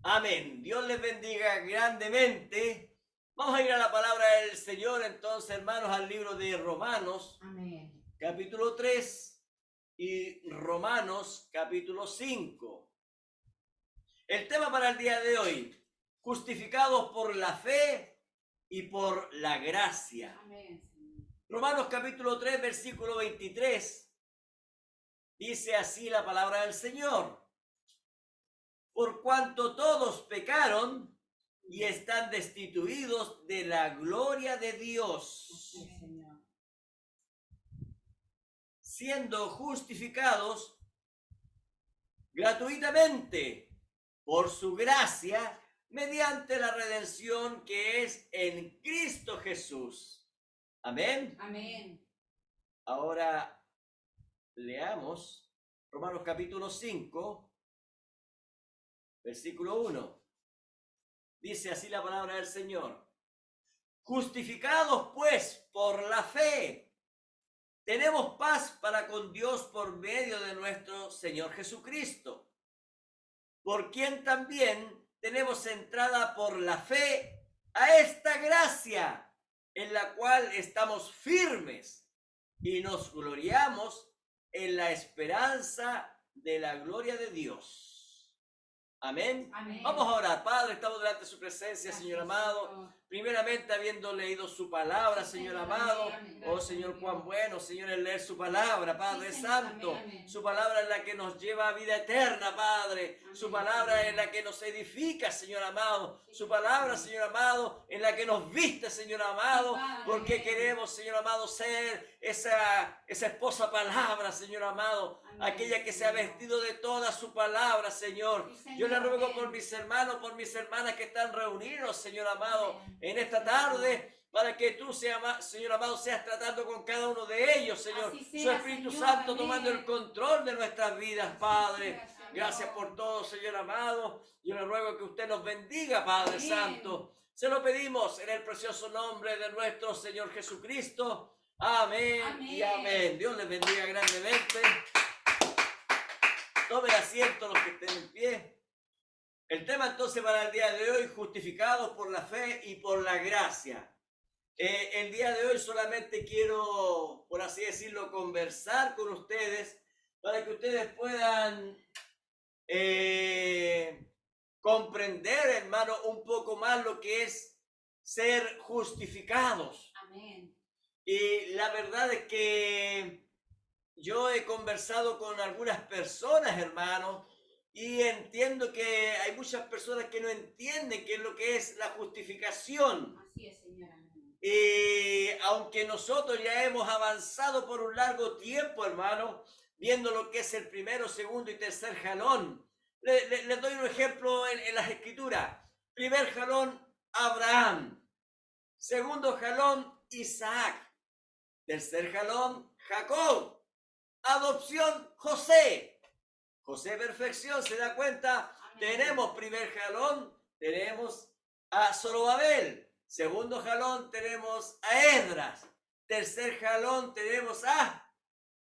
Amén. Dios les bendiga grandemente. Vamos a ir a la palabra del Señor entonces, hermanos, al libro de Romanos, Amén. capítulo 3 y Romanos, capítulo 5. El tema para el día de hoy, justificados por la fe y por la gracia. Amén. Romanos capítulo 3, versículo 23, dice así la palabra del Señor. Por cuanto todos pecaron y están destituidos de la gloria de Dios, Sí, Señor. siendo justificados gratuitamente por su gracia mediante la redención que es en Cristo Jesús. Amén. Amén. Ahora leamos Romanos capítulo 5, versículo 1. Dice así la palabra del Señor. Justificados pues por la fe, tenemos paz para con Dios por medio de nuestro Señor Jesucristo, por quien también tenemos entrada por la fe a esta gracia, en la cual estamos firmes y nos gloriamos en la esperanza de la gloria de Dios. Amén. Amén. Vamos a orar. Padre, estamos delante de su presencia, Gracias, Señor amado. Señor. Primeramente, habiendo leído su palabra, Sí, Señor Señor, amado. amén. Oh, Gracias, Señor, Dios. cuán bueno, Señor, el leer su palabra, Padre Sí, Señor, Santo. amén, amén. Su palabra es la que nos lleva a vida eterna, Padre. Amén, Su palabra Señor. es la que nos edifica, Señor amado. Sí, Su palabra, Señor. Señor amado, es la que nos viste, Señor amado. Sí, Padre, Porque amén. queremos, Señor amado, ser esa esposa palabra, Señor amado. Amén, Aquella que se ha Señor. vestido de toda su palabra, Señor. Sí, Señor, Yo le ruego amén. por mis hermanos, por mis hermanas que están reunidos, Señor amado, Amén. en esta tarde, para que tú, Señor amado, seas tratando con cada uno de ellos, Señor. Así sea, Su Espíritu Señor, Santo amén. tomando el control de nuestras vidas, Así Padre. sea, Señor. Gracias por todo, Señor amado. Yo le ruego que usted nos bendiga, Padre Amén. Santo. Se lo pedimos en el precioso nombre de nuestro Señor Jesucristo. Amén, Amén. y amén. Dios les bendiga grandemente. Tomen asiento los que estén en pie. El tema entonces para el día de hoy, justificados por la fe y por la gracia. El día de hoy solamente quiero, por así decirlo, conversar con ustedes para que ustedes puedan comprender, hermano, un poco más lo que es ser justificados. Amén. Y la verdad es que yo he conversado con algunas personas, hermano, y entiendo que hay muchas personas que no entienden qué es lo que es la justificación. Así es, Señor. Amén. Y aunque nosotros ya hemos avanzado por un largo tiempo, hermano, viendo lo que es el primero, segundo y tercer jalón, les doy un ejemplo en las escrituras. Primer jalón, Abraham. Segundo jalón, Isaac. Tercer jalón, Jacob. Adopción, José. José perfección, ¿se da cuenta? Amén. Tenemos primer jalón, tenemos a Zorobabel. Segundo jalón tenemos a Esdras. Tercer jalón tenemos a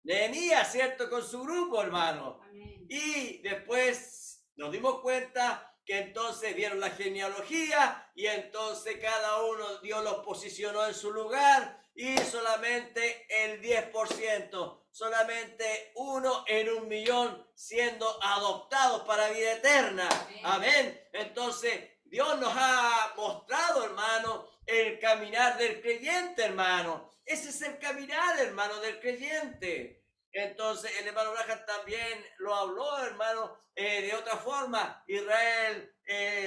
Nehemías, ¿cierto? Con su grupo, hermano. Amén. Y después nos dimos cuenta que entonces vieron la genealogía y entonces cada uno Dios los posicionó en su lugar y solamente el 10%, solamente 1 en 1.000.000 siendo adoptados para vida eterna. Amén. Entonces Dios nos ha mostrado, hermano, el caminar del creyente, hermano. Ese es el caminar, hermano, del creyente. Entonces el hermano Branham también lo habló, hermano, de otra forma. Israel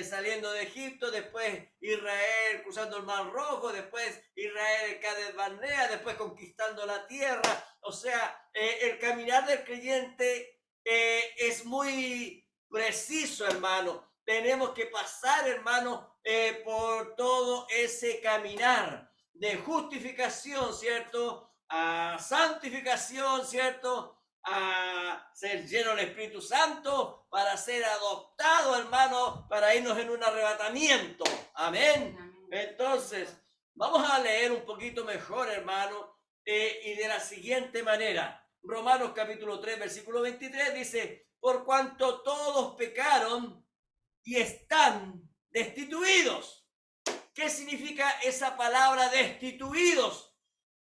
saliendo de Egipto, después Israel cruzando el Mar Rojo, después Israel en Cades Barnea, después conquistando la tierra. O sea, el caminar del creyente es muy preciso, hermano. Tenemos que pasar, hermano, por todo ese caminar de justificación, ¿cierto? A santificación, ¿cierto? A ser lleno del Espíritu Santo, para ser adoptado, hermano, para irnos en un arrebatamiento. Amén. Amén. Entonces, vamos a leer un poquito mejor, hermano, y de la siguiente manera. Romanos capítulo 3, versículo 23 dice, por cuanto todos pecaron y están destituidos. ¿Qué significa esa palabra destituidos?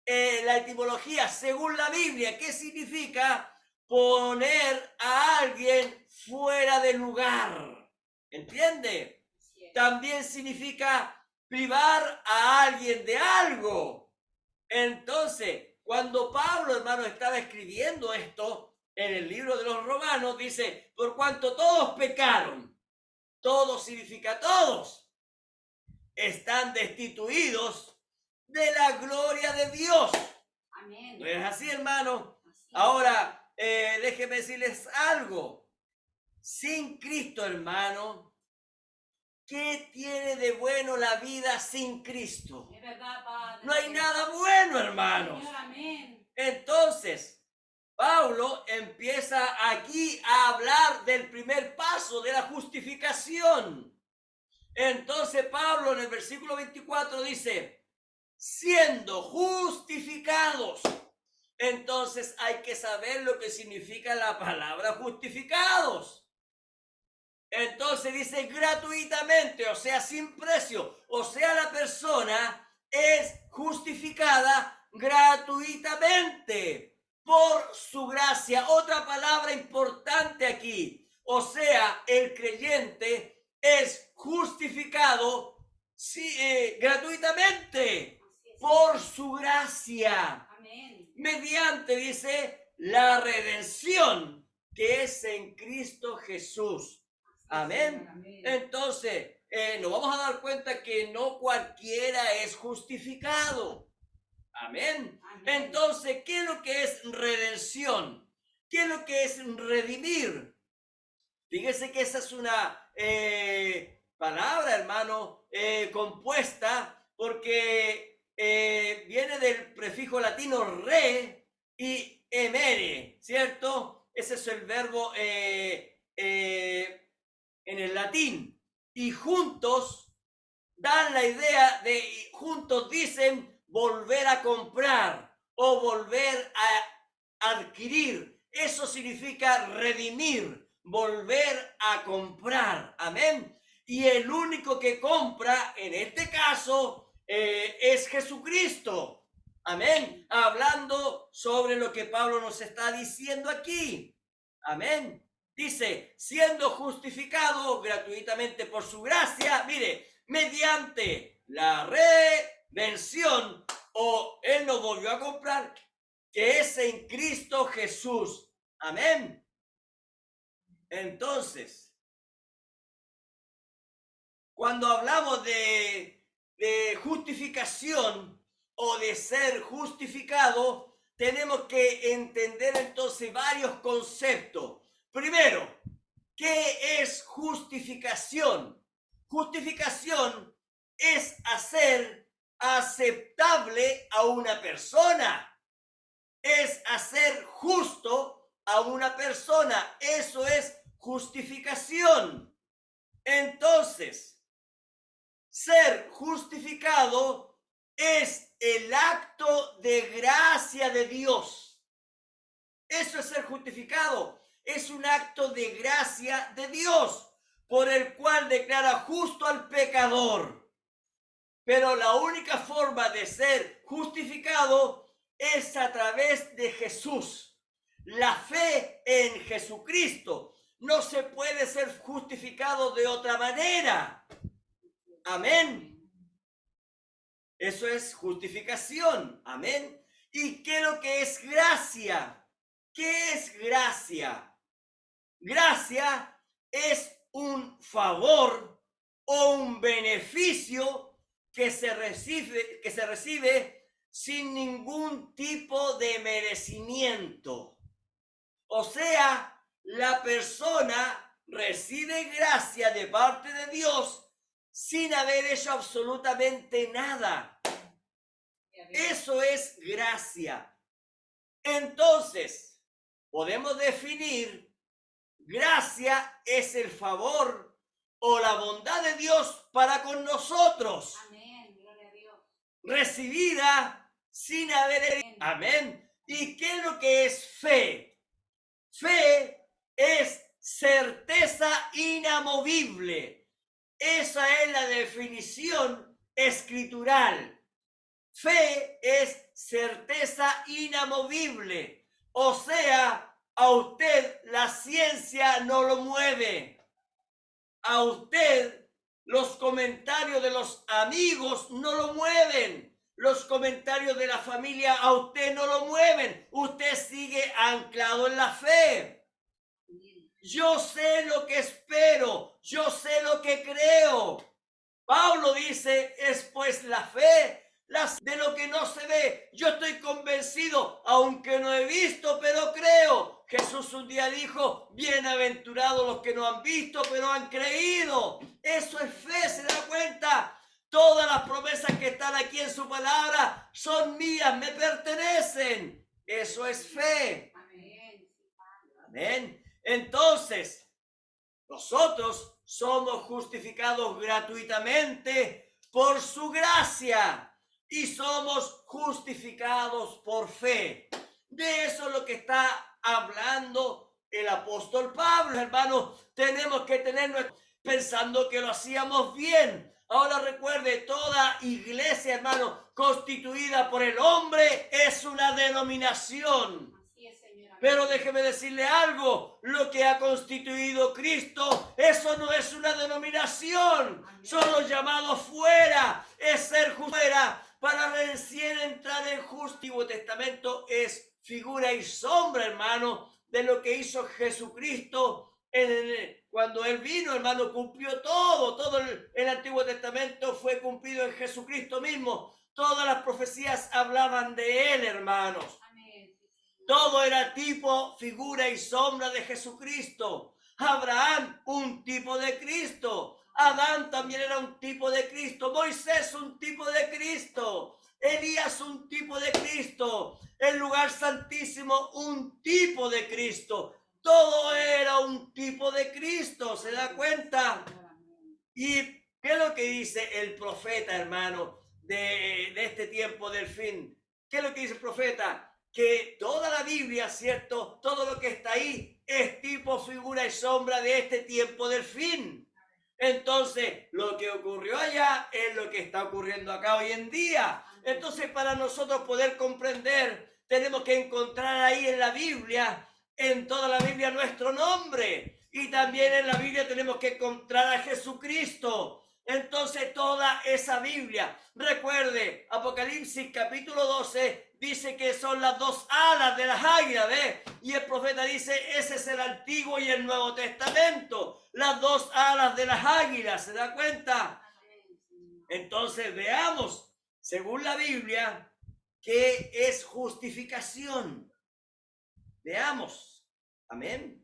La etimología, según la Biblia, ¿qué significa? Poner a alguien fuera de lugar. ¿Entiende? También significa privar a alguien de algo. Entonces, cuando Pablo, hermano, estaba escribiendo esto en el libro de los Romanos, dice, por cuanto todos pecaron, todos significa todos, están destituidos de la gloria de Dios. Amén. ¿No es así, hermano? Así. Ahora, déjenme decirles algo. Sin Cristo, hermano, ¿qué tiene de bueno la vida sin Cristo? Es verdad, Padre. No hay nada bueno, hermanos. Señor, amén. Entonces, Pablo empieza aquí a hablar del primer paso de la justificación. Entonces Pablo en el versículo 24 dice, siendo justificados. Entonces hay que saber lo que significa la palabra justificados. Entonces dice gratuitamente, o sea, sin precio. O sea, la persona es justificada gratuitamente por su gracia. Otra palabra importante aquí. O sea, el creyente es justificado gratuitamente por su gracia. Amén. Mediante, dice, la redención que es en Cristo Jesús. Amén. Amén. Entonces, nos vamos a dar cuenta que no cualquiera es justificado. Amén. Amén. Entonces, ¿qué es lo que es redención? ¿Qué es lo que es redimir? Fíjese que esa es una palabra, hermano, compuesta porque viene del prefijo latino re y emere, ¿cierto? Ese es el verbo en el latín. Y juntos dan la idea de, juntos dicen volver a comprar o volver a adquirir. Eso significa redimir, volver a comprar. Amén. Y el único que compra en este caso es Jesucristo. Amén. Hablando sobre lo que Pablo nos está diciendo aquí. Amén. Dice, siendo justificado gratuitamente por su gracia, mire, mediante la redención, o Él nos volvió a comprar, que es en Cristo Jesús. Amén. Entonces, cuando hablamos de justificación o de ser justificado, tenemos que entender entonces varios conceptos. Primero, ¿qué es justificación? Justificación es hacer aceptable a una persona. Es hacer justo a una persona. Eso es justificación. Entonces, ser justificado es el acto de gracia de Dios. Eso es ser justificado. Es un acto de gracia de Dios por el cual declara justo al pecador. Pero la única forma de ser justificado es a través de Jesús. La fe en Jesucristo. No se puede ser justificado de otra manera. Amén. Eso es justificación. Amén. ¿Y qué es lo que es gracia? ¿Qué es gracia? Gracia es un favor o un beneficio que se recibe sin ningún tipo de merecimiento. O sea, la persona recibe gracia de parte de Dios sin haber hecho absolutamente nada. Eso es gracia. Entonces, podemos definir, gracia es el favor o la bondad de Dios para con nosotros. Amén. Gloria a Dios. Recibida sin haber... Amén. ¿Y qué es lo que es fe? Fe es certeza inamovible. Esa es la definición escritural. Fe es certeza inamovible. O sea, a usted la ciencia no lo mueve. A usted los comentarios de los amigos no lo mueven. Los comentarios de la familia a usted no lo mueven. Usted sigue anclado en la fe. Yo sé lo que espero. Yo sé lo que creo. Pablo dice, es pues la fe de lo que no se ve. Yo estoy convencido, aunque no he visto, pero creo. Jesús un día dijo, bienaventurados los que no han visto, pero han creído. Eso es fe, ¿se da cuenta? Todas las promesas que están aquí en su palabra son mías, me pertenecen. Eso es fe. Amén. Amén. Entonces, nosotros somos justificados gratuitamente por su gracia y somos justificados por fe. De eso es lo que está hablando el apóstol Pablo, hermano. Tenemos que tener pensando que lo hacíamos bien. Ahora recuerde, toda iglesia, hermano, constituida por el hombre es una denominación. Pero déjeme decirle algo, lo que ha constituido Cristo, eso no es una denominación. Son los llamados fuera, es ser fuera para recién entrar en justo. El Antiguo Testamento es figura y sombra, hermano, de lo que hizo Jesucristo cuando Él vino, hermano, cumplió todo el Antiguo Testamento fue cumplido en Jesucristo mismo. Todas las profecías hablaban de Él, hermanos. Todo era tipo, figura y sombra de Jesucristo. Abraham, un tipo de Cristo. Adán también era un tipo de Cristo. Moisés, un tipo de Cristo. Elías, un tipo de Cristo. El lugar santísimo, un tipo de Cristo. Todo era un tipo de Cristo, ¿se da cuenta? ¿Y qué es lo que dice el profeta, hermano, de este tiempo del fin? ¿Qué es lo que dice el profeta? Que toda la Biblia, ¿cierto? Todo lo que está ahí es tipo, figura y sombra de este tiempo del fin. Entonces, lo que ocurrió allá es lo que está ocurriendo acá hoy en día. Entonces, para nosotros poder comprender, tenemos que encontrar ahí en la Biblia, en toda la Biblia, nuestro nombre. Y también en la Biblia tenemos que encontrar a Jesucristo. Entonces, toda esa Biblia, recuerde, Apocalipsis capítulo 12, dice que son las dos alas de las águilas, ¿ves? Y el profeta dice, ese es el Antiguo y el Nuevo Testamento, las dos alas de las águilas, ¿se da cuenta? Entonces veamos, según la Biblia, ¿qué es justificación? Veamos, amén.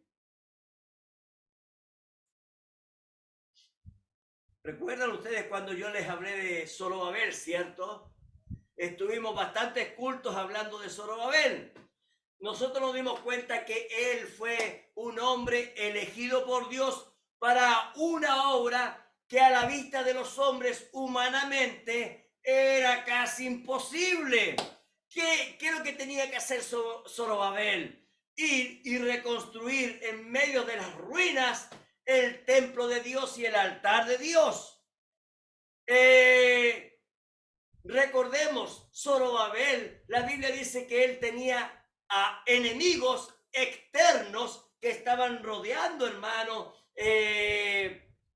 ¿Recuerdan ustedes cuando yo les hablé de Zorobabel, cierto? Estuvimos bastantes cultos hablando de Zorobabel. Nosotros nos dimos cuenta que él fue un hombre elegido por Dios para una obra que a la vista de los hombres humanamente era casi imposible. ¿Qué es lo que tenía que hacer Zorobabel? Ir y reconstruir en medio de las ruinas el templo de Dios y el altar de Dios. Recordemos, Zorobabel, la Biblia dice que él tenía a enemigos externos que estaban rodeando, hermano,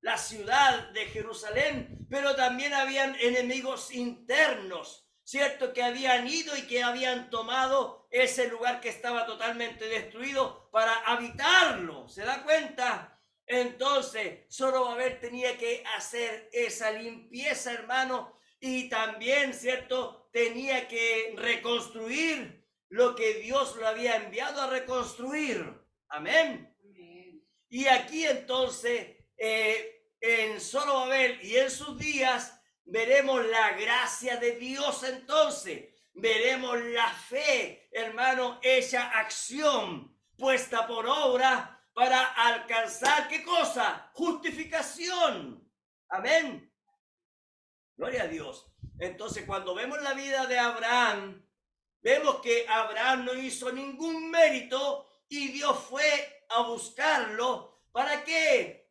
la ciudad de Jerusalén, pero también habían enemigos internos, ¿cierto? Que habían ido y que habían tomado ese lugar que estaba totalmente destruido para habitarlo, ¿se da cuenta? Entonces, Zorobabel tenía que hacer esa limpieza, hermano, y también, ¿cierto? Tenía que reconstruir lo que Dios lo había enviado a reconstruir. Amén. Amén. Y aquí entonces, en Zorobabel y en sus días, veremos la gracia de Dios entonces. Veremos la fe, hermano, hecha acción, puesta por obra, para alcanzar, ¿qué cosa? Justificación. Amén. Gloria a Dios. Entonces, cuando vemos la vida de Abraham, vemos que Abraham no hizo ningún mérito y Dios fue a buscarlo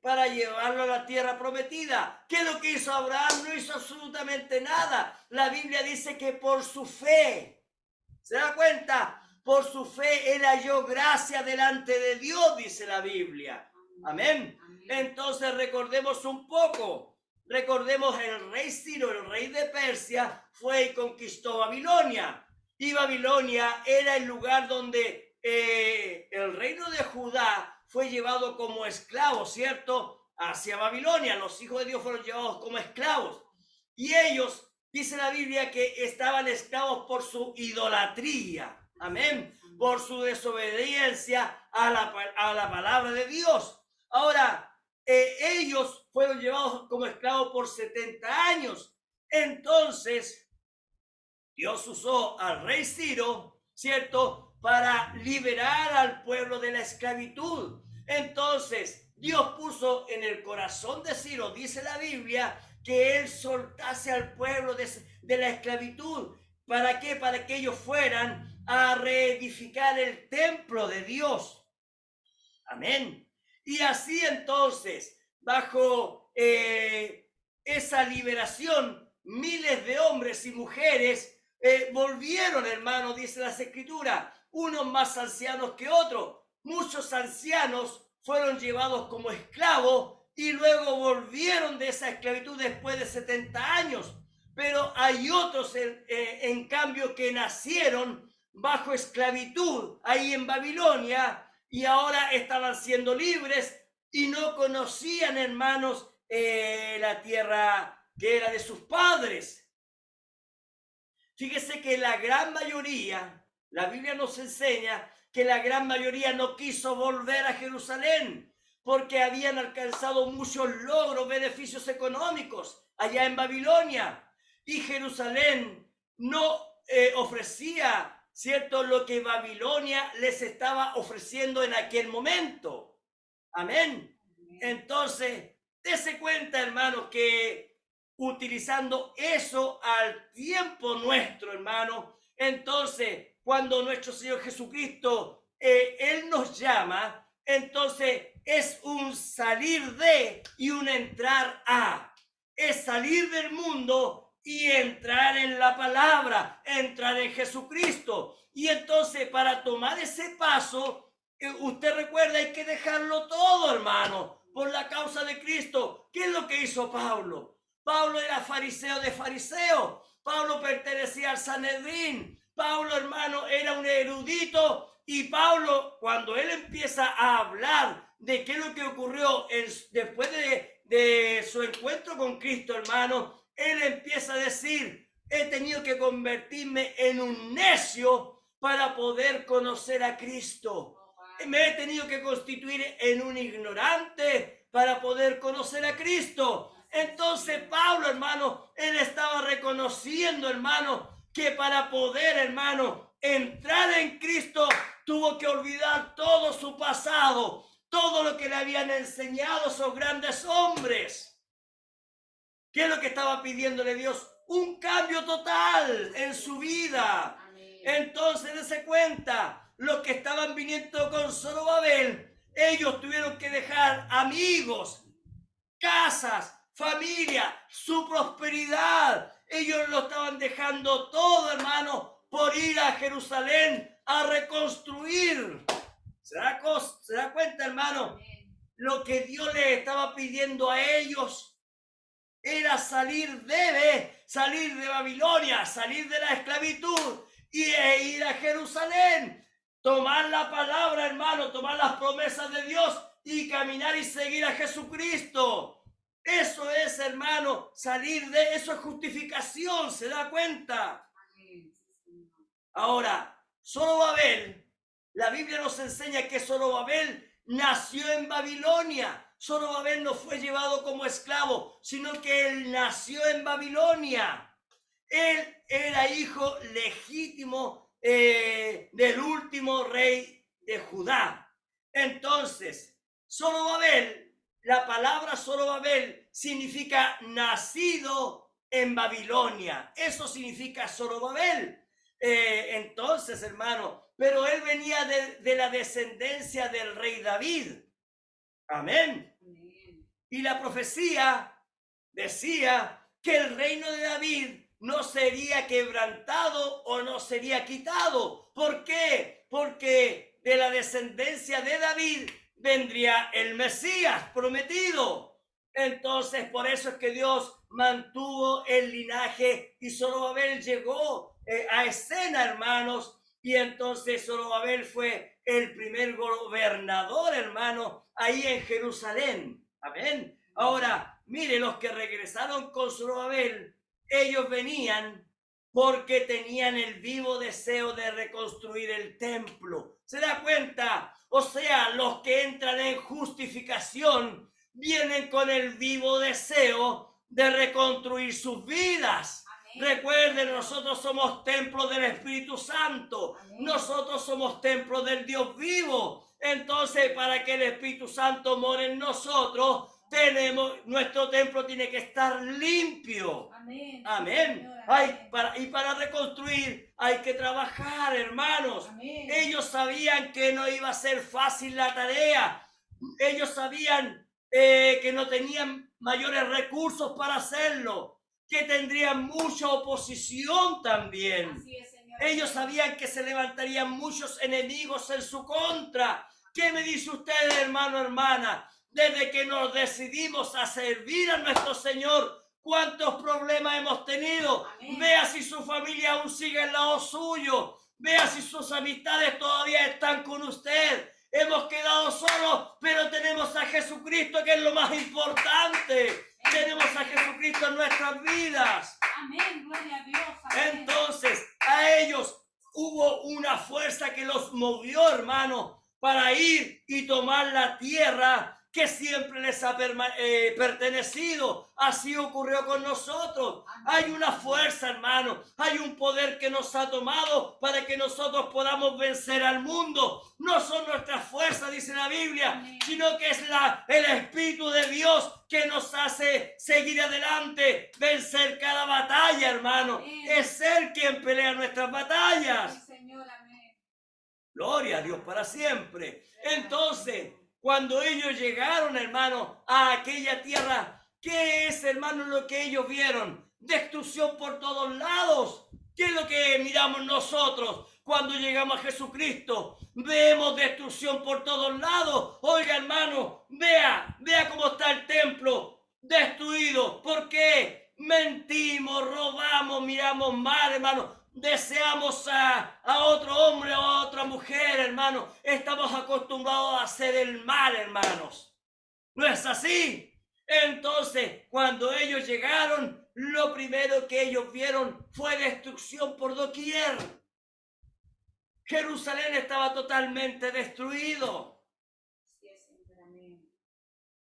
para llevarlo a la tierra prometida. ¿Qué es lo que hizo Abraham? No hizo absolutamente nada. La Biblia dice que por su fe, ¿se da cuenta? Por su fe él halló gracia delante de Dios, dice la Biblia. Amén. Entonces recordemos un poco. Recordemos el rey Ciro, el rey de Persia, fue y conquistó Babilonia. Y Babilonia era el lugar donde el reino de Judá fue llevado como esclavo, ¿cierto? Hacia Babilonia. Los hijos de Dios fueron llevados como esclavos. Y ellos, dice la Biblia, que estaban esclavos por su idolatría. Amén. Por su desobediencia a la palabra de Dios. Ahora, ellos fueron llevados como esclavos por 70 años. Entonces, Dios usó al rey Ciro, ¿cierto?, para liberar al pueblo de la esclavitud. Entonces, Dios puso en el corazón de Ciro, dice la Biblia, que él soltase al pueblo de la esclavitud. ¿Para qué? Para que ellos fueran a reedificar el templo de Dios. Amén. Y así entonces, bajo esa liberación, miles de hombres y mujeres volvieron, hermano, dice las Escrituras, unos más ancianos que otros. Muchos ancianos fueron llevados como esclavos y luego volvieron de esa esclavitud después de 70 años. Pero hay otros, en cambio, que nacieron bajo esclavitud ahí en Babilonia y ahora estaban siendo libres y no conocían, hermanos, la tierra que era de sus padres. Fíjese que la gran mayoría, la Biblia nos enseña que la gran mayoría no quiso volver a Jerusalén porque habían alcanzado muchos logros, beneficios económicos allá en Babilonia. Y Jerusalén no ofrecía, ¿cierto?, lo que Babilonia les estaba ofreciendo en aquel momento. Amén. Entonces, dése cuenta, hermanos, que utilizando eso al tiempo nuestro, hermano, entonces, cuando nuestro Señor Jesucristo, Él nos llama, entonces es un salir de y un entrar a. Es salir del mundo y entrar en la palabra, entrar en Jesucristo. Y entonces, para tomar ese paso, usted recuerda, hay que dejarlo todo, hermano, por la causa de Cristo. ¿Qué es lo que hizo Pablo? Pablo era fariseo de fariseos. Pablo pertenecía al Sanedrín. Pablo, hermano, era un erudito. Y Pablo, cuando él empieza a hablar de qué es lo que ocurrió después de su encuentro con Cristo, hermano, él empieza a decir, he tenido que convertirme en un necio para poder conocer a Cristo. Me he tenido que constituir en un ignorante para poder conocer a Cristo. Entonces Pablo, hermano, él estaba reconociendo, hermano, que para poder, hermano, entrar en Cristo, tuvo que olvidar todo su pasado, todo lo que le habían enseñado esos grandes hombres. ¿Qué es lo que estaba pidiéndole Dios? Un cambio total en su vida. Amén. Entonces, dése cuenta, los que estaban viniendo con Zorobabel, ellos tuvieron que dejar amigos, casas, familia, su prosperidad. Ellos lo estaban dejando todo, hermano, por ir a Jerusalén a reconstruir. ¿Se da cuenta, hermano? Lo que Dios les estaba pidiendo a ellos era salir de Babilonia, salir de la esclavitud y ir a Jerusalén. Tomar la palabra, hermano, tomar las promesas de Dios y caminar y seguir a Jesucristo. Eso es, hermano, eso es justificación, ¿se da cuenta? Ahora, Zorobabel, la Biblia nos enseña que Zorobabel nació en Babilonia. Zorobabel no fue llevado como esclavo, sino que él nació en Babilonia. Él era hijo legítimo del último rey de Judá. Entonces, Zorobabel, la palabra Zorobabel significa nacido en Babilonia. Eso significa Zorobabel. Entonces, hermano, pero él venía de la descendencia del rey David. Amén. Y la profecía decía que el reino de David no sería quebrantado o no sería quitado. ¿Por qué? Porque de la descendencia de David vendría el Mesías prometido. Entonces, por eso es que Dios mantuvo el linaje y Zorobabel llegó a escena, hermanos, y entonces Zorobabel fue el primer gobernador, hermano, ahí en Jerusalén. Amén. Ahora, mire, los que regresaron con Zorobabel, ellos venían porque tenían el vivo deseo de reconstruir el templo. ¿Se da cuenta? O sea, los que entran en justificación vienen con el vivo deseo de reconstruir sus vidas. Recuerden, nosotros somos templo del Espíritu Santo. Amén. Nosotros somos templo del Dios vivo. Entonces, para que el Espíritu Santo more en nosotros, nuestro templo tiene que estar limpio. Amén. Amén. Para reconstruir hay que trabajar, hermanos. Amén. Ellos sabían que no iba a ser fácil la tarea. Ellos sabían que no tenían mayores recursos para hacerlo, que tendrían mucha oposición también. Así es, Señor. Ellos sabían que se levantarían muchos enemigos en su contra. ¿Qué me dice usted, hermano, hermana? Desde que nos decidimos a servir a nuestro Señor, ¿cuántos problemas hemos tenido? Amén. Vea si su familia aún sigue al lado suyo. Vea si sus amistades todavía están con usted. Hemos quedado solos, pero tenemos a Jesucristo, que es lo más importante. Amén. Tenemos a Jesucristo en nuestras vidas. Amén, gloria a Dios. Amén. Entonces, a ellos hubo una fuerza que los movió, hermano, para ir y tomar la tierra que siempre les ha pertenecido. Así ocurrió con nosotros. Hay una fuerza, hermano. Hay un poder que nos ha tomado para que nosotros podamos vencer al mundo. No son nuestras fuerzas, dice la Biblia, amén, sino que es el Espíritu de Dios que nos hace seguir adelante, vencer cada batalla, hermano. Amén. Es Él quien pelea nuestras batallas. Sí, Señor, amén. Gloria a Dios para siempre. Entonces, cuando ellos llegaron, hermano, a aquella tierra, ¿qué es, hermano, lo que ellos vieron? Destrucción por todos lados. ¿Qué es lo que miramos nosotros cuando llegamos a Jesucristo? Vemos destrucción por todos lados. Oiga, hermano, vea cómo está el templo destruido. ¿Por qué? Mentimos, robamos, miramos mal, hermano. Deseamos a otro hombre o a otra mujer, hermano. Estamos acostumbrados a hacer el mal, hermanos. ¿No es así? Entonces, cuando ellos llegaron, lo primero que ellos vieron fue destrucción por doquier. Jerusalén estaba totalmente destruido.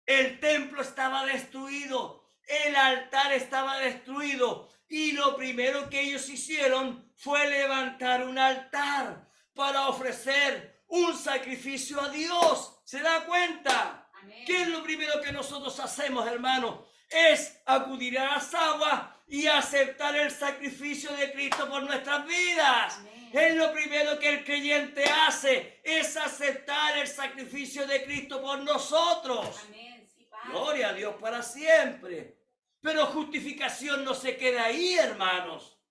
El templo estaba destruido. El altar estaba destruido. Y lo primero que ellos hicieron fue levantar un altar para ofrecer un sacrificio a Dios. ¿Se da cuenta? Amén. ¿Qué es lo primero que nosotros hacemos, hermano? Es acudir a las aguas y aceptar el sacrificio de Cristo por nuestras vidas. Amén. Es lo primero que el creyente hace, es aceptar el sacrificio de Cristo por nosotros. Amén. Sí, gloria a Dios para siempre. Pero justificación no se queda ahí, hermanos.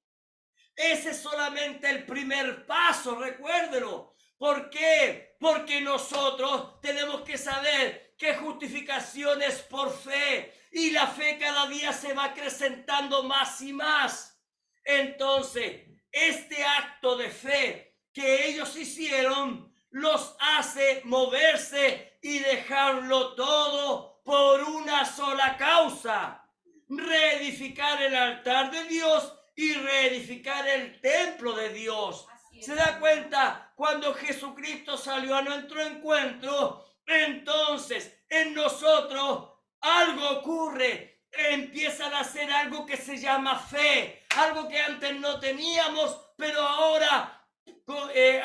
Ese es solamente el primer paso, recuérdelo. ¿Por qué? Porque nosotros tenemos que saber que justificación es por fe. Y la fe cada día se va acrecentando más y más. Entonces, este acto de fe que ellos hicieron los hace moverse y dejarlo todo por una sola causa. Reedificar el altar de Dios y reedificar el templo de Dios. ¿Se da cuenta? Cuando Jesucristo salió a nuestro encuentro, entonces en nosotros algo ocurre. Empiezan a hacer algo que se llama fe, algo que antes no teníamos, pero ahora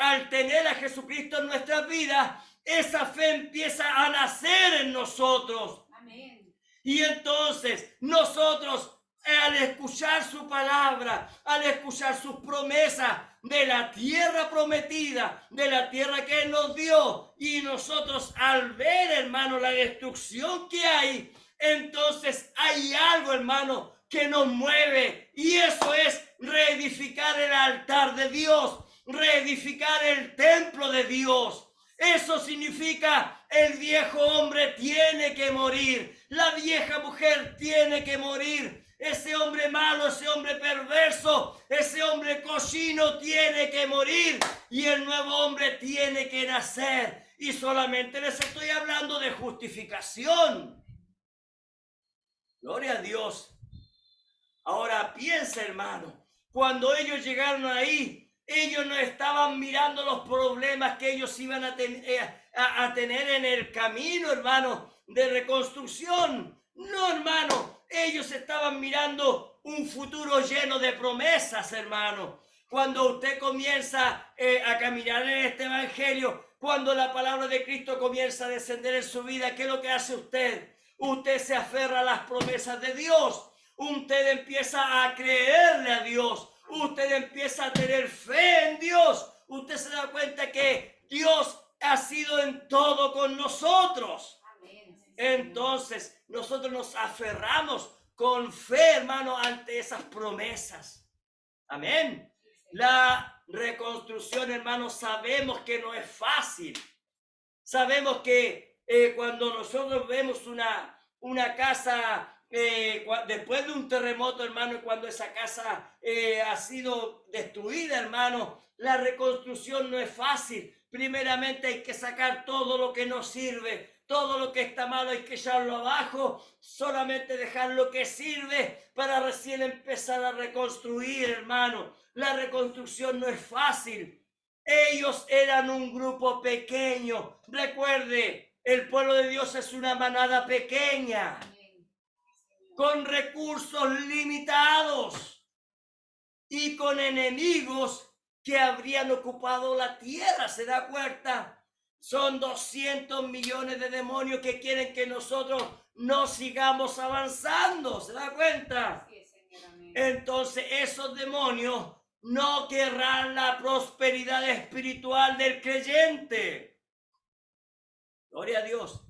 al tener a Jesucristo en nuestras vidas, esa fe empieza a nacer en nosotros. Amén. Y entonces nosotros, al escuchar su palabra, al escuchar sus promesas de la tierra prometida, de la tierra que Él nos dio, y nosotros al ver, hermano, la destrucción que hay, entonces hay algo, hermano, que nos mueve, y eso es reedificar el altar de Dios, reedificar el templo de Dios. Eso significa el viejo hombre tiene que morir, la vieja mujer tiene que morir, ese hombre malo, ese hombre perverso, ese hombre cochino tiene que morir, y el nuevo hombre tiene que nacer. Y solamente les estoy hablando de justificación. Gloria a Dios. Ahora piensa, hermano, cuando ellos llegaron ahí, ellos no estaban mirando los problemas que ellos iban a tener en el camino, hermano, de reconstrucción. No, hermano, ellos estaban mirando un futuro lleno de promesas, hermano. Cuando usted comienza a caminar en este evangelio, cuando la palabra de Cristo comienza a descender en su vida, ¿qué es lo que hace usted? Usted se aferra a las promesas de Dios. Usted empieza a creerle a Dios. Usted empieza a tener fe en Dios. Usted se da cuenta que Dios ha sido en todo con nosotros. Entonces, nosotros nos aferramos con fe, hermano, ante esas promesas. Amén. La reconstrucción, hermano, sabemos que no es fácil. Sabemos que cuando nosotros vemos una casa después de un terremoto, hermano, y cuando esa casa ha sido destruida, hermano, la reconstrucción no es fácil. Primeramente hay que sacar todo lo que no sirve, todo lo que está malo hay que echarlo abajo, solamente dejar lo que sirve para recién empezar a reconstruir, hermano. La reconstrucción no es fácil. Ellos eran un grupo pequeño. Recuerde, el pueblo de Dios es una manada pequeña, con recursos limitados y con enemigos que habrían ocupado la tierra. ¿Se da cuenta? Son 200 millones de demonios que quieren que nosotros no sigamos avanzando. ¿Se da cuenta? Entonces esos demonios no querrán la prosperidad espiritual del creyente. Gloria a Dios.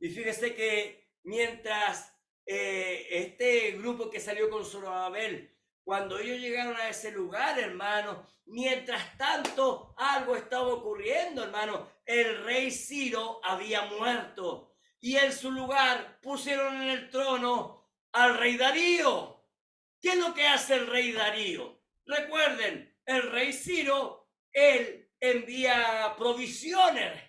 Y fíjese que mientras este grupo que salió con Zorobabel, cuando ellos llegaron a ese lugar, hermano, mientras tanto algo estaba ocurriendo, hermano. El rey Ciro había muerto y en su lugar pusieron en el trono al rey Darío. ¿Qué es lo que hace el rey Darío? Recuerden, el rey Ciro, él envía provisiones,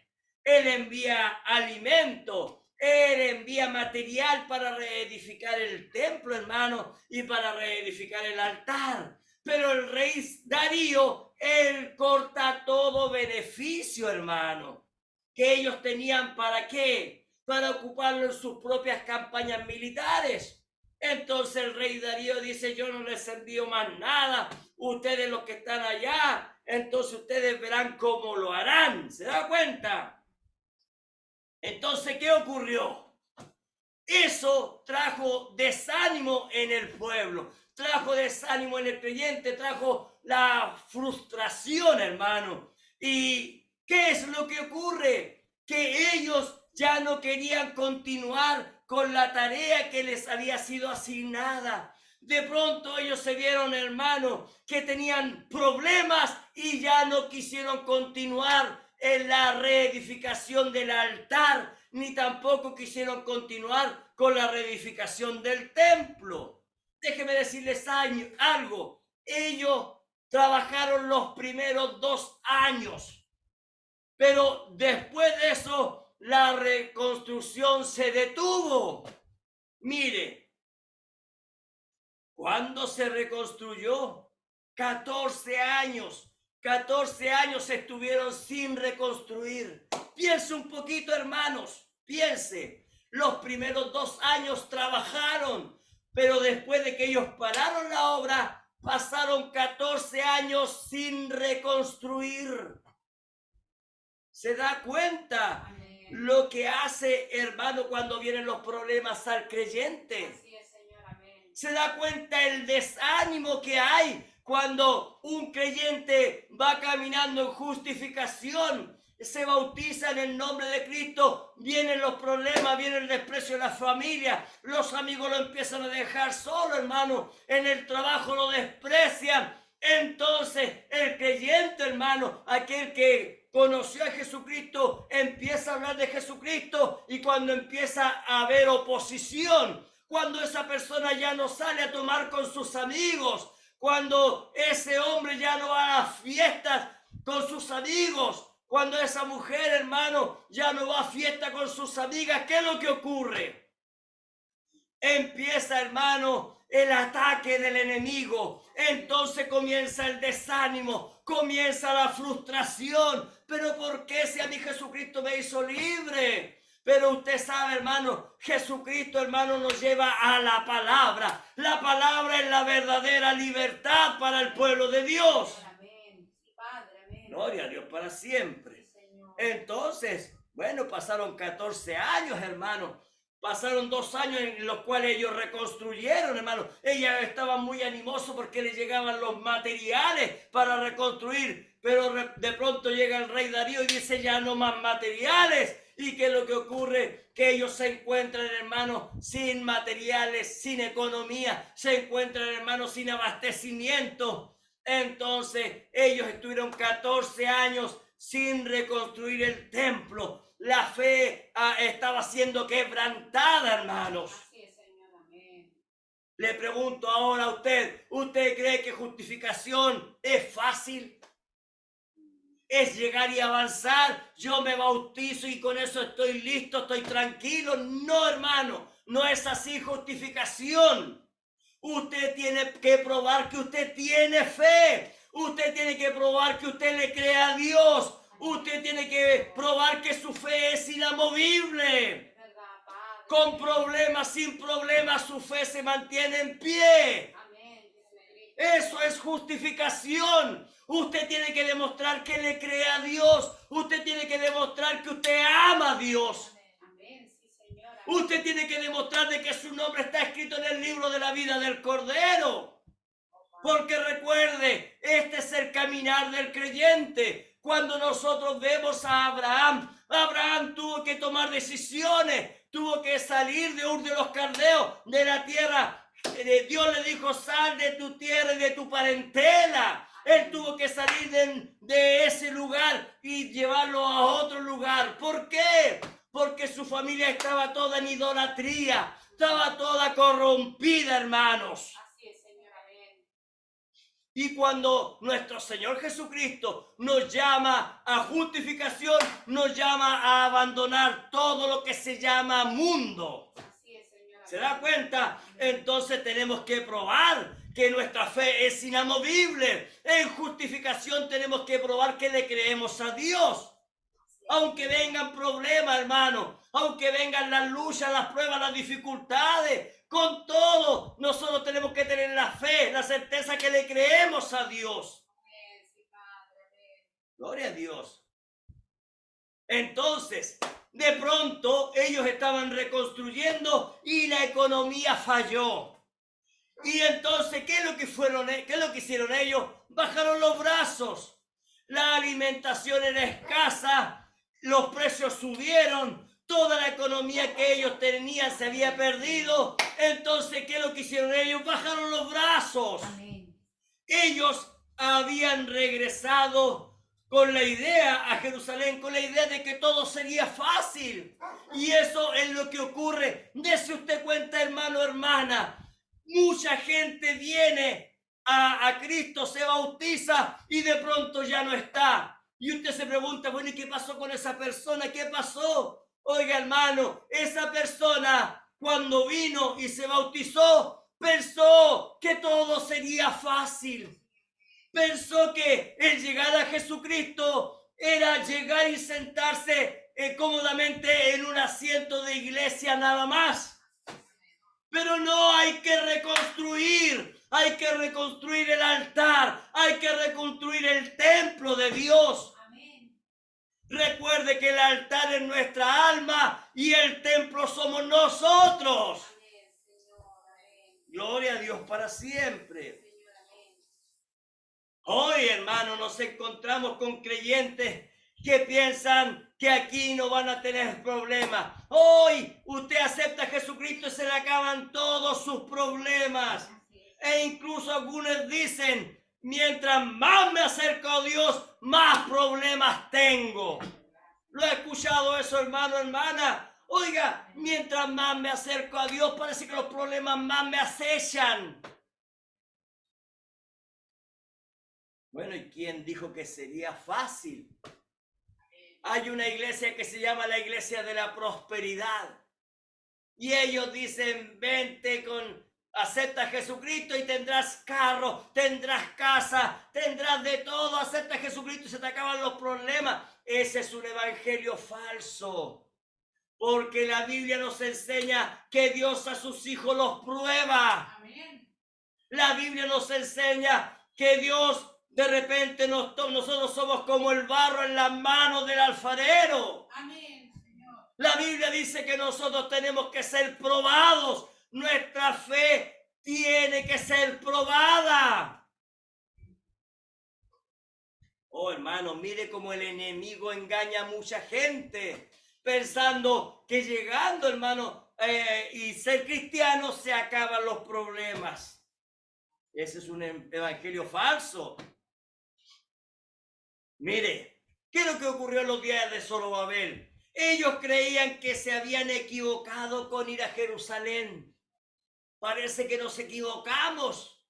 él envía alimento, él envía material para reedificar el templo, hermano, y para reedificar el altar. Pero el rey Darío, él corta todo beneficio, hermano, que ellos tenían. ¿Para qué? Para ocuparlo en sus propias campañas militares. Entonces el rey Darío dice: yo no les envío más nada, ustedes los que están allá, entonces ustedes verán cómo lo harán. ¿Se da cuenta? Entonces, ¿qué ocurrió? Eso trajo desánimo en el pueblo, trajo desánimo en el creyente, trajo la frustración, hermano. ¿Y qué es lo que ocurre? Que ellos ya no querían continuar con la tarea que les había sido asignada. De pronto ellos se vieron, hermano, que tenían problemas y ya no quisieron continuar en la reedificación del altar, ni tampoco quisieron continuar con la reedificación del templo. Déjenme decirles algo. Ellos trabajaron los primeros 2 años, pero después de eso la reconstrucción se detuvo. Mire, ¿cuándo se reconstruyó? 14 años. 14 años estuvieron sin reconstruir. Piense un poquito, hermanos, piense. Los primeros 2 años trabajaron, pero después de que ellos pararon la obra, pasaron 14 años sin reconstruir. ¿Se da cuenta? Amén. Lo que hace, hermano, cuando vienen los problemas al creyente? Así es, Señor. Amén. ¿Se da cuenta el desánimo que hay cuando un creyente va caminando en justificación se bautiza en el nombre de Cristo, vienen los problemas, viene el desprecio de la familia, los amigos lo empiezan a dejar solo, hermano, en el trabajo lo desprecian. Entonces el creyente, hermano, aquel que conoció a Jesucristo, empieza a hablar de Jesucristo, y cuando empieza a haber oposición, cuando esa persona ya no sale a tomar con sus amigos, cuando ese hombre ya no va a las fiestas con sus amigos, cuando esa mujer, hermano, ya no va a fiesta con sus amigas, ¿qué es lo que ocurre? Empieza, hermano, el ataque del enemigo. Entonces comienza el desánimo, comienza la frustración. Pero ¿por qué si a mí Jesucristo me hizo libre? Pero usted sabe, hermano, Jesucristo, hermano, nos lleva a la palabra. La palabra es la verdadera libertad para el pueblo de Dios. Gloria a Dios para siempre. Entonces, bueno, pasaron 14 años, hermano. Pasaron 2 años en los cuales ellos reconstruyeron, hermano. Ella estaba muy animoso porque le llegaban los materiales para reconstruir. Pero de pronto llega el rey Darío y dice ya no más materiales. ¿Y qué es lo que ocurre? Que ellos se encuentran, hermano, sin materiales, sin economía. Se encuentran, hermano, sin abastecimiento. Entonces ellos estuvieron 14 años sin reconstruir el templo. La fe estaba siendo quebrantada, hermanos. Así es, Señor, amén. Le pregunto ahora a usted, ¿usted cree que justificación es fácil? ¿Es llegar y avanzar? Yo me bautizo y con eso estoy listo, estoy tranquilo. No, hermano, no es así justificación. Usted tiene que probar que usted tiene fe. Usted tiene que probar que usted le cree a Dios. Usted tiene que probar que su fe es inamovible. Con problemas, sin problemas, su fe se mantiene en pie. Eso es justificación. Usted tiene que demostrar que le cree a Dios. Usted tiene que demostrar que usted ama a Dios. Usted tiene que demostrar de que su nombre está escrito en el libro de la vida del Cordero. Porque recuerde, este es el caminar del creyente. Cuando nosotros vemos a Abraham, Abraham tuvo que tomar decisiones, tuvo que salir de Ur de los Caldeos, de la tierra. Dios le dijo, sal de tu tierra y de tu parentela. Él tuvo que salir de ese lugar y llevarlo a otro lugar. ¿Por qué? Porque su familia estaba toda en idolatría, estaba toda corrompida, hermanos. Así es, Señor, amén. Y cuando nuestro Señor Jesucristo nos llama a justificación, nos llama a abandonar todo lo que se llama mundo. Así es, Señor, amén. ¿Se da cuenta? Entonces tenemos que probar que nuestra fe es inamovible. En justificación tenemos que probar que le creemos a Dios. Aunque vengan problemas, hermano, aunque vengan las luchas, las pruebas, las dificultades, con todo, nosotros tenemos que tener la fe, la certeza que le creemos a Dios. Gloria a Dios. Entonces, de pronto, ellos estaban reconstruyendo y la economía falló. Y entonces, ¿qué es lo que hicieron ellos? Bajaron los brazos. La alimentación era escasa. Los precios subieron, toda la economía que ellos tenían se había perdido. Entonces, ¿qué es lo que hicieron ellos? Bajaron los brazos. Amén. Ellos habían regresado con la idea a Jerusalén, con la idea de que todo sería fácil. Y eso es lo que ocurre. Dese usted cuenta, hermano, hermana. Mucha gente viene a Cristo, se bautiza y de pronto ya no está. Y usted se pregunta, bueno, ¿y qué pasó con esa persona? ¿Qué pasó? Oiga, hermano, esa persona cuando vino y se bautizó, pensó que todo sería fácil. Pensó que el llegar a Jesucristo era llegar y sentarse cómodamente en un asiento de iglesia nada más. Pero no, hay que reconstruir el altar, hay que reconstruir el templo de Dios. Amén. Recuerde que el altar es nuestra alma y el templo somos nosotros. Amén, Señor, amén. Gloria a Dios para siempre. Señor, amén. Hoy, hermano, nos encontramos con creyentes que piensan que aquí no van a tener problemas. Hoy usted acepta a Jesucristo y se le acaban todos sus problemas. E incluso algunos dicen, mientras más me acerco a Dios, más problemas tengo. ¿Lo he escuchado eso, hermano, hermana? Oiga, mientras más me acerco a Dios, parece que los problemas más me acechan. Bueno, ¿y quién dijo que sería fácil? Hay una iglesia que se llama la Iglesia de la Prosperidad. Y ellos dicen, vente acepta a Jesucristo y tendrás carro, tendrás casa, tendrás de todo. Acepta a Jesucristo y se te acaban los problemas. Ese es un evangelio falso. Porque la Biblia nos enseña que Dios a sus hijos los prueba. Amén. La Biblia nos enseña que Dios de repente nosotros somos como el barro en las manos del alfarero. Amén, Señor. La Biblia dice que nosotros tenemos que ser probados. Nuestra fe tiene que ser probada. Oh, hermano, mire cómo el enemigo engaña a mucha gente pensando que llegando, hermano, y ser cristiano se acaban los problemas. Ese es un evangelio falso. Mire, ¿qué es lo que ocurrió en los días de Zorobabel? Ellos creían que se habían equivocado con ir a Jerusalén. Parece que nos equivocamos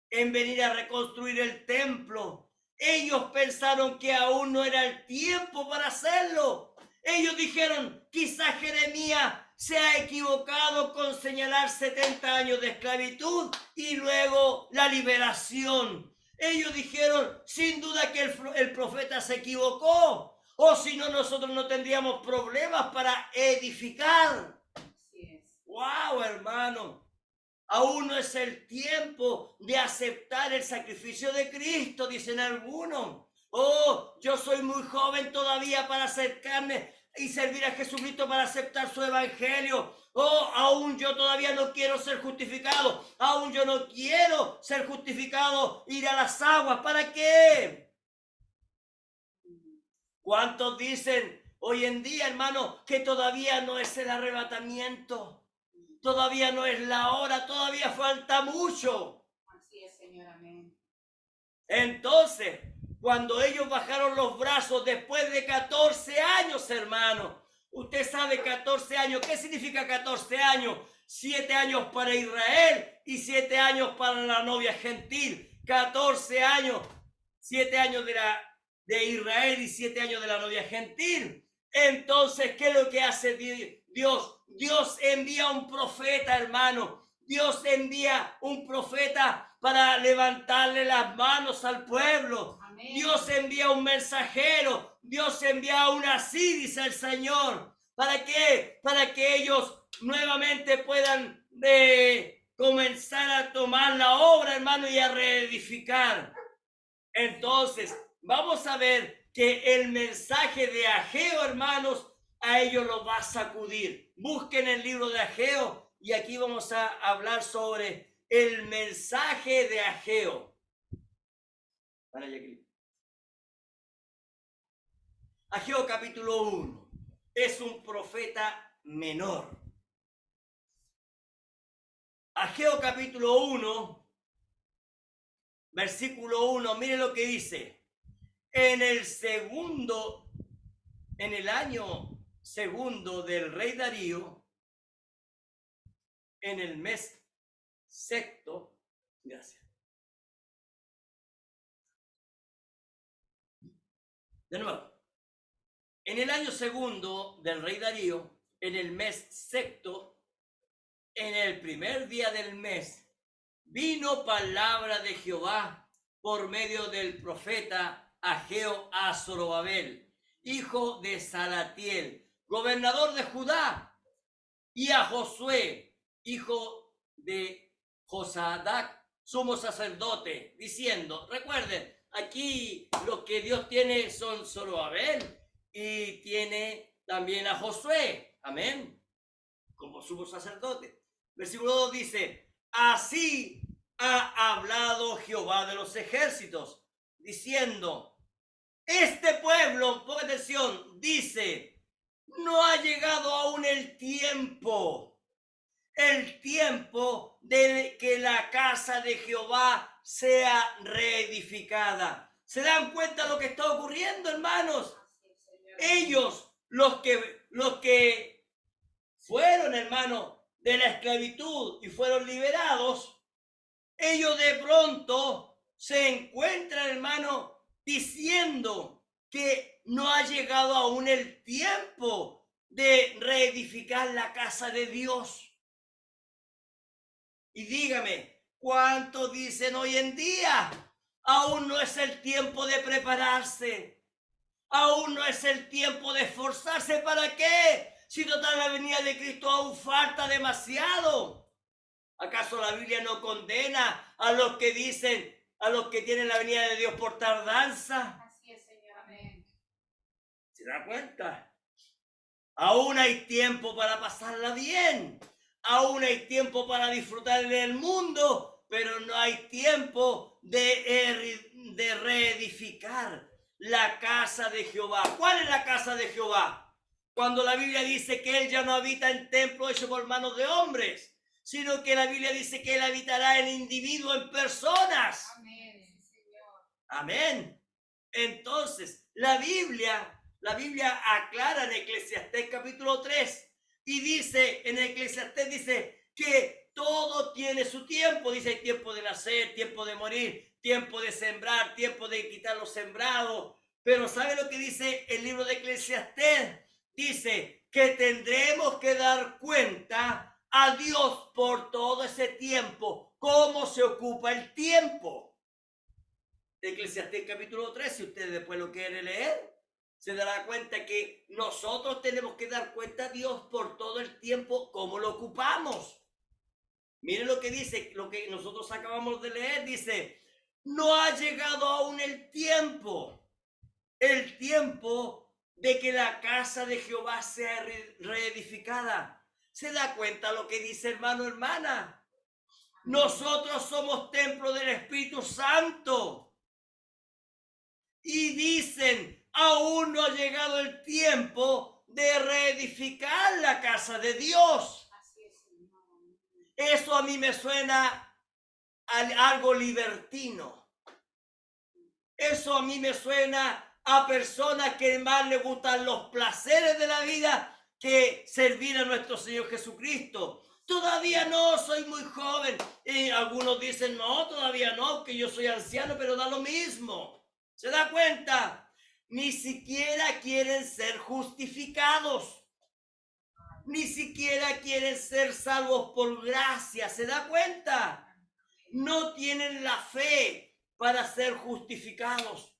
en venir a reconstruir el templo. Ellos pensaron que aún no era el tiempo para hacerlo. Ellos dijeron, quizás Jeremías se ha equivocado con señalar 70 años de esclavitud y luego la liberación. Ellos dijeron, sin duda que el profeta se equivocó, o si no, nosotros no tendríamos problemas para edificar. Así es. ¡Wow, hermano! Aún no es el tiempo de aceptar el sacrificio de Cristo, dicen algunos. Oh, yo soy muy joven todavía para acercarme y servir a Jesucristo, para aceptar su evangelio. Oh, aún yo todavía no quiero ser justificado. Aún yo no quiero ser justificado, ir a las aguas. ¿Para qué? ¿Cuántos dicen hoy en día, hermano, que todavía no es el arrebatamiento? Todavía no es la hora, todavía falta mucho. Así es, Señor, amén. Entonces, cuando ellos bajaron los brazos después de 14 años, hermano, usted sabe 14 años, ¿qué significa 14 años? 7 años para Israel y 7 años para la novia gentil. 14 años, 7 años de Israel y 7 años de la novia gentil. Entonces, ¿qué es lo que hace Dios? Dios envía un profeta, hermano. Dios envía un profeta para levantarle las manos al pueblo. Amén. Dios envía un mensajero. Dios envía una así, dice el Señor. ¿Para qué? Para que ellos nuevamente puedan comenzar a tomar la obra, hermano, y a reedificar. Entonces, vamos a ver que el mensaje de Ageo, hermanos, a ellos los va a sacudir. Busquen el libro de Ageo y aquí vamos a hablar sobre el mensaje de Ageo. Ageo capítulo 1 es un profeta menor. Ageo capítulo 1, versículo 1, mire lo que dice. En el año segundo del rey Darío, en el mes sexto, gracias. De nuevo, en el año segundo del rey Darío, en el mes sexto, en el primer día del mes, vino palabra de Jehová por medio del profeta Ageo a Zorobabel, hijo de Salatiel, gobernador de Judá, y a Josué, hijo de Josadac, sumo sacerdote, diciendo, recuerden, aquí lo que Dios tiene son Zorobabel y tiene también a Josué, amén, como sumo sacerdote. Versículo 2 dice, así ha hablado Jehová de los ejércitos, diciendo, Este pueblo, ponga atención, dice, no ha llegado aún el tiempo de que la casa de Jehová sea reedificada. ¿Se dan cuenta de lo que está ocurriendo, hermanos? Ellos, los que fueron, hermanos, de la esclavitud y fueron liberados, ellos de pronto se encuentran, hermano, diciendo que no ha llegado aún el tiempo de reedificar la casa de Dios. Y dígame, ¿cuántos dicen hoy en día? Aún no es el tiempo de prepararse. Aún no es el tiempo de esforzarse. ¿Para qué? Si total la venida de Cristo aún falta demasiado. ¿Acaso la Biblia no condena a los que dicen, a los que tienen la venida de Dios por tardanza? Así es, Señor. Amén. ¿Se da cuenta? Aún hay tiempo para pasarla bien. Aún hay tiempo para disfrutar del mundo, pero no hay tiempo de reedificar la casa de Jehová. ¿Cuál es la casa de Jehová? Cuando la Biblia dice que Él ya no habita en templo hecho por manos de hombres, sino que la Biblia dice que Él habitará en individuos, en personas. Amén, Señor. Amén. Entonces, la Biblia aclara en Eclesiastés capítulo 3 y dice, en Eclesiastés dice que todo tiene su tiempo. Dice, hay tiempo de nacer, tiempo de morir, tiempo de sembrar, tiempo de quitar los sembrados. Pero ¿sabe lo que dice el libro de Eclesiastés? Dice que tendremos que dar cuenta a Dios por todo ese tiempo, cómo se ocupa el tiempo. Eclesiastés capítulo 3, si usted después lo quiere leer, se dará cuenta que nosotros tenemos que dar cuenta a Dios por todo el tiempo, cómo lo ocupamos. Miren lo que dice, lo que nosotros acabamos de leer, dice, no ha llegado aún el tiempo de que la casa de Jehová sea reedificada. ¿Se da cuenta lo que dice, hermano, hermana? Nosotros somos templo del Espíritu Santo. Y dicen, aún no ha llegado el tiempo de reedificar la casa de Dios. Así es, Señor. Eso a mí me suena a algo libertino. Eso a mí me suena a personas que más les gustan los placeres de la vida que servir a nuestro Señor Jesucristo. Todavía no, soy muy joven. Y algunos dicen, no, todavía no, que yo soy anciano, pero da lo mismo. ¿Se da cuenta? Ni siquiera quieren ser justificados. Ni siquiera quieren ser salvos por gracia. ¿Se da cuenta? No tienen la fe para ser justificados.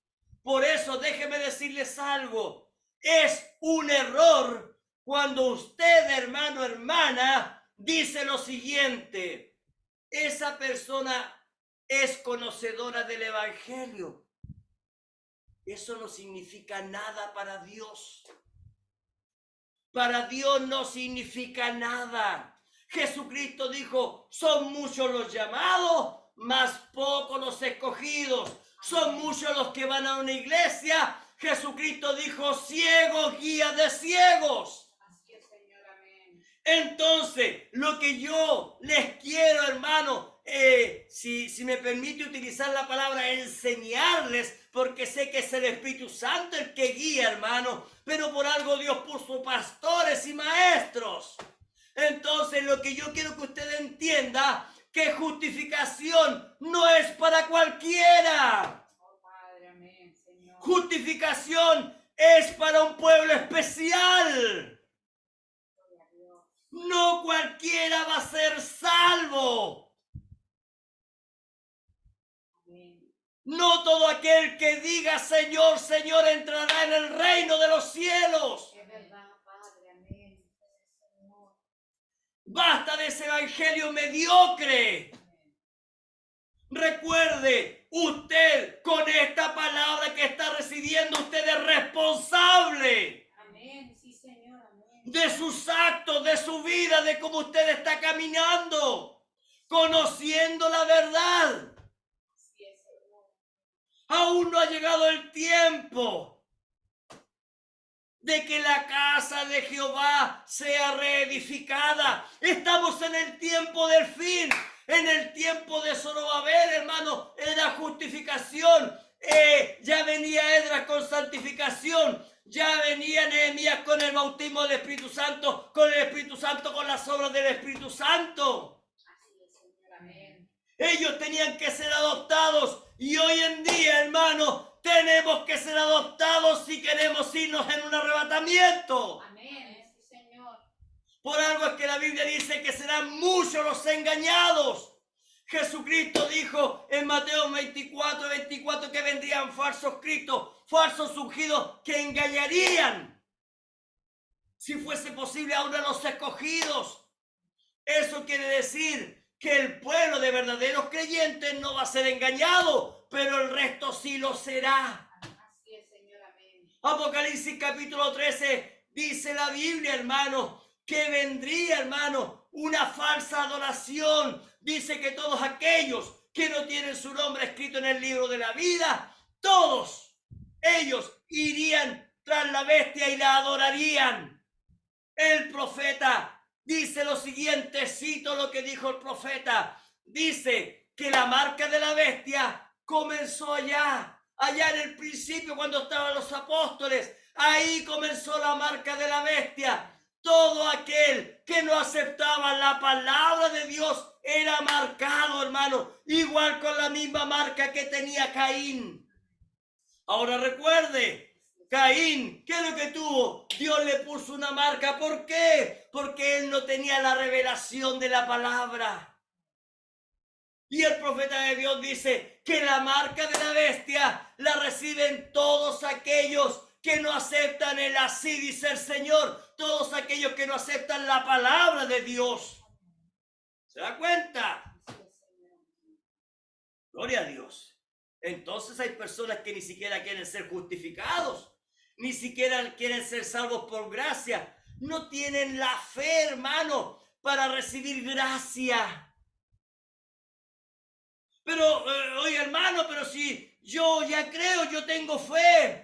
Por eso déjeme decirles algo. Es un error cuando usted, hermano, hermana, dice lo siguiente. Esa persona es conocedora del Evangelio. Eso no significa nada para Dios. Para Dios no significa nada. Jesucristo dijo, son muchos los llamados, mas pocos los escogidos. Son muchos los que van a una iglesia. Jesucristo dijo, ciegos, guía de ciegos. Así es, Señor. Amén. Entonces, lo que yo les quiero, hermano, si me permite utilizar la palabra enseñarles, porque sé que es el Espíritu Santo el que guía, hermano, pero por algo Dios puso pastores y maestros. Entonces, lo que yo quiero que usted entienda, que justificación no es para cualquiera. Oh, Padre, amén, Señor. Justificación es para un pueblo especial. Gloria a Dios. No cualquiera va a ser salvo. Amén. No todo aquel que diga Señor, Señor entrará en el reino de los cielos. Es verdad, Padre, amén. Señor. Basta de ese evangelio mediocre. Recuerde, usted con esta palabra que está recibiendo, usted es responsable Amén, sí, Señor, amén. de sus actos, de su vida, de cómo usted está caminando, conociendo la verdad. Así es, Señor. Aún no ha llegado el tiempo de que la casa de Jehová sea reedificada. Estamos en el tiempo del fin, en el tiempo de Zorobabel, hermano, en la justificación. Ya venía Esdras con santificación, ya venía Nehemías con el bautismo del Espíritu Santo, con el Espíritu Santo, con las obras del Espíritu Santo. Así es, Señor. Amén. Ellos tenían que ser adoptados y hoy en día, hermano, tenemos que ser adoptados si queremos irnos en un arrebatamiento. Amén. Sí, Señor. Por algo es que la Biblia dice que serán muchos los engañados. Jesucristo dijo en Mateo 24 que vendrían falsos cristos, falsos ungidos que engañarían, si fuese posible, aún a los escogidos. Eso quiere decir que el pueblo de verdaderos creyentes no va a ser engañado, pero el resto sí lo será. Así es, Señor. Amén. Apocalipsis capítulo 13 dice la Biblia, hermano, que vendría, hermano, una falsa adoración. Dice que todos aquellos que no tienen su nombre escrito en el libro de la vida, todos ellos irían tras la bestia y la adorarían. El profeta dice lo siguiente, cito lo que dijo el profeta, dice que la marca de la bestia comenzó allá en el principio cuando estaban los apóstoles, ahí comenzó la marca de la bestia. Todo aquel que no aceptaba la palabra de Dios era marcado, hermano, igual con la misma marca que tenía Caín. Ahora recuerde, Caín, ¿qué es lo que tuvo? Dios le puso una marca. ¿Por qué? Porque él no tenía la revelación de la palabra. Y el profeta de Dios dice que la marca de la bestia la reciben todos aquellos que no aceptan el así dice el Señor, todos aquellos que no aceptan la palabra de Dios. ¿Se da cuenta? Así es, Señor. Gloria a Dios. Entonces hay personas que ni siquiera quieren ser justificados, ni siquiera quieren ser salvos por gracia. No tienen la fe, hermano, para recibir gracia. Pero, oye, hermano, pero si yo ya creo, yo tengo fe.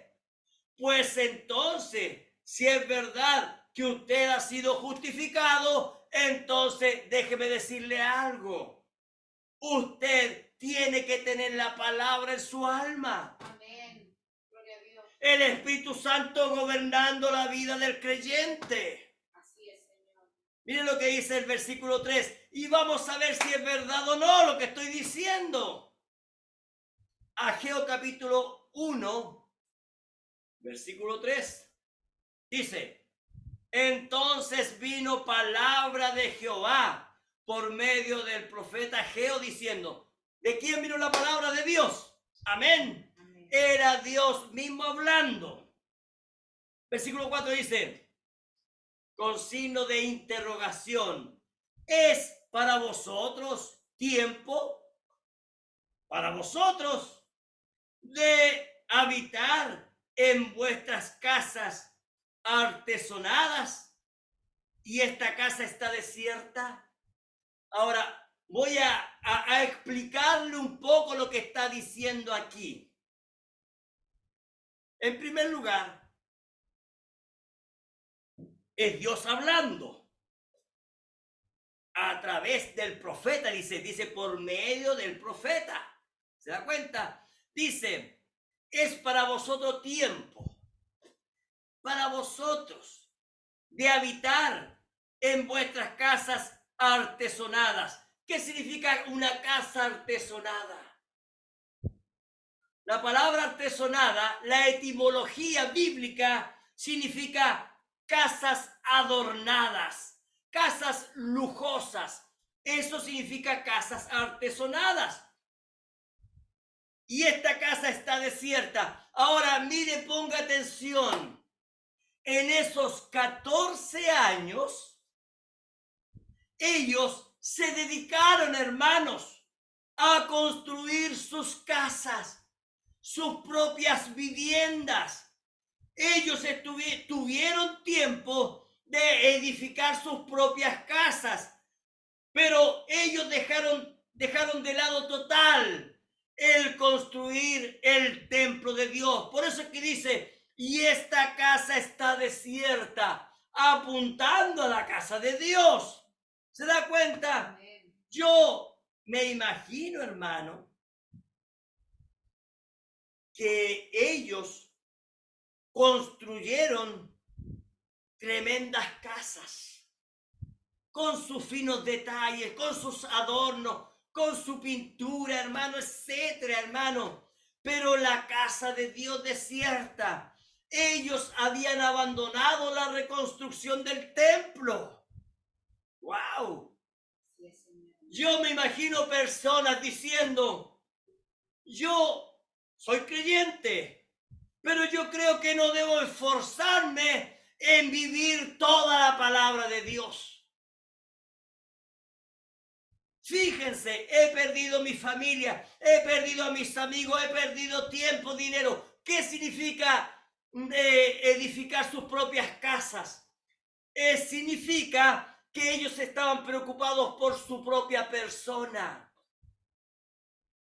Pues entonces, si es verdad que usted ha sido justificado, entonces déjeme decirle algo. Usted tiene que tener la palabra en su alma. Amén. Gloria a Dios. El Espíritu Santo gobernando la vida del creyente. Así es, Señor. Miren lo que dice el versículo 3. Y vamos a ver si es verdad o no lo que estoy diciendo. Ageo capítulo 1, versículo 3. Dice, entonces vino palabra de Jehová por medio del profeta Ageo diciendo, ¿de quién vino la palabra de Dios? Amén. Amén. Era Dios mismo hablando. Versículo 4 dice, con signo de interrogación, ¿es para vosotros tiempo? Para vosotros de habitar en vuestras casas artesonadas y esta casa está desierta. Ahora voy a explicarle un poco lo que está diciendo aquí. En primer lugar, es Dios hablando a través del profeta, dice por medio del profeta. ¿Se da cuenta? Dice, es para vosotros tiempo, para vosotros, de habitar en vuestras casas artesonadas. ¿Qué significa una casa artesonada? La palabra artesonada, la etimología bíblica, significa casas adornadas, casas lujosas. Eso significa casas artesonadas. Y esta casa está desierta. Ahora, mire, ponga atención. En esos 14 años, ellos se dedicaron, hermanos, a construir sus casas, sus propias viviendas. Ellos tuvieron tiempo de edificar sus propias casas, pero ellos dejaron de lado total el construir el templo de Dios. Por eso es que dice, y esta casa está desierta, apuntando a la casa de Dios. ¿Se da cuenta? Amén. Yo me imagino, hermano, que ellos construyeron tremendas casas con sus finos detalles, con sus adornos, con su pintura, hermano, etcétera, hermano. Pero la casa de Dios desierta. Ellos habían abandonado la reconstrucción del templo. ¡Wow! Así es, Señor. Yo me imagino personas diciendo, yo soy creyente, pero yo creo que no debo esforzarme en vivir toda la palabra de Dios. Fíjense, he perdido mi familia, he perdido a mis amigos, he perdido tiempo, dinero. ¿Qué significa edificar sus propias casas? Significa que ellos estaban preocupados por su propia persona.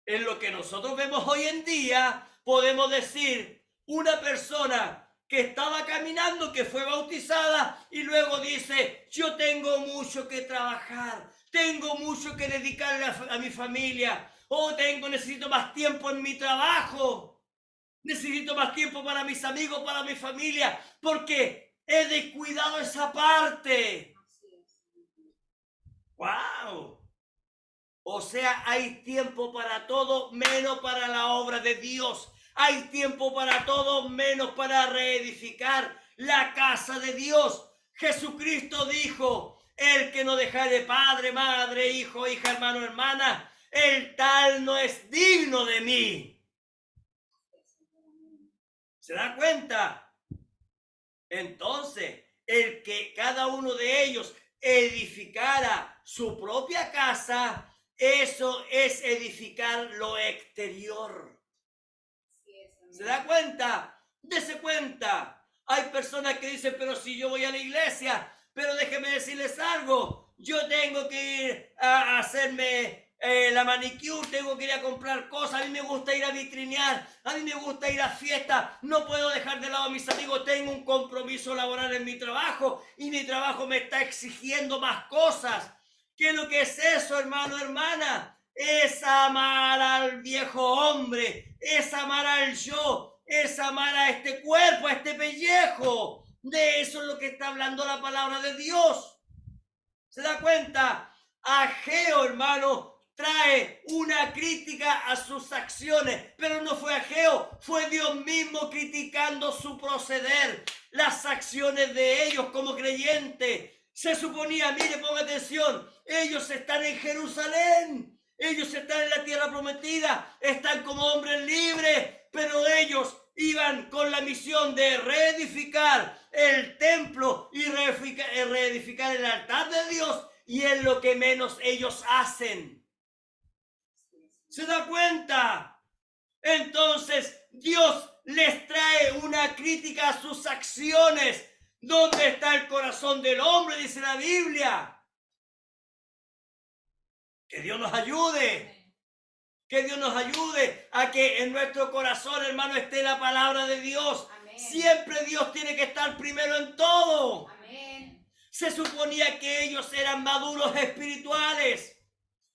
En lo que nosotros vemos hoy en día, podemos decir, una persona que estaba caminando, que fue bautizada y luego dice, yo tengo mucho que trabajar, tengo mucho que dedicarle a mi familia, necesito más tiempo en mi trabajo, necesito más tiempo para mis amigos, para mi familia, porque he descuidado esa parte. Así es. ¡Wow! O sea, hay tiempo para todo, menos para la obra de Dios. Hay tiempo para todo, menos para reedificar la casa de Dios. Jesucristo dijo, el que no dejare padre, madre, hijo, hija, hermano, hermana, el tal no es digno de mí. ¿Se da cuenta? Entonces, el que cada uno de ellos edificara su propia casa, eso es edificar lo exterior. Así es, amén. ¿Se da cuenta? Dese cuenta. Hay personas que dicen, pero si yo voy a la iglesia, pero déjenme decirles algo, yo tengo que ir a hacerme la manicure, tengo que ir a comprar cosas, a mí me gusta ir a vitrinear, a mí me gusta ir a fiestas, no puedo dejar de lado a mis amigos, tengo un compromiso laboral en mi trabajo y mi trabajo me está exigiendo más cosas. ¿Qué es lo que es eso, hermano, hermana? Es amar al viejo hombre, es amar al yo, es amar a este cuerpo, a este pellejo. De eso es lo que está hablando la palabra de Dios. ¿Se da cuenta? Ageo, hermano, trae una crítica a sus acciones, pero no fue Ageo, fue Dios mismo criticando su proceder, las acciones de ellos como creyentes. Se suponía, mire, ponga atención, ellos están en Jerusalén, ellos están en la tierra prometida, están como hombres libres, pero ellos iban con la misión de reedificar el templo y reedificar el altar de Dios, y es lo que menos ellos hacen. ¿Se da cuenta? Entonces Dios les trae una crítica a sus acciones. ¿Dónde está el corazón del hombre? Dice la Biblia. Que Dios nos ayude. Que Dios nos ayude a que en nuestro corazón, hermano, esté la palabra de Dios. Amén. Siempre Dios tiene que estar primero en todo. Amén. Se suponía que ellos eran maduros espirituales.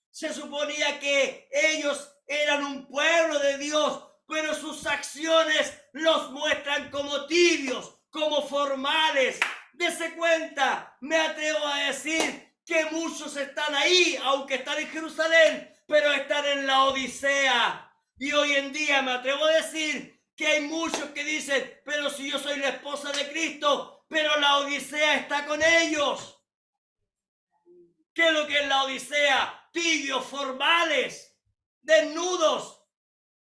Se suponía que ellos eran un pueblo de Dios, pero sus acciones los muestran como tibios, como formales. Dese cuenta, me atrevo a decir que muchos están ahí, aunque están en Jerusalén, pero están en la Odisea. Y hoy en día me atrevo a decir que hay muchos que dicen, pero si yo soy la esposa de Cristo, pero la Odisea está con ellos. ¿Qué es lo que es la Odisea? Tibios, formales, desnudos.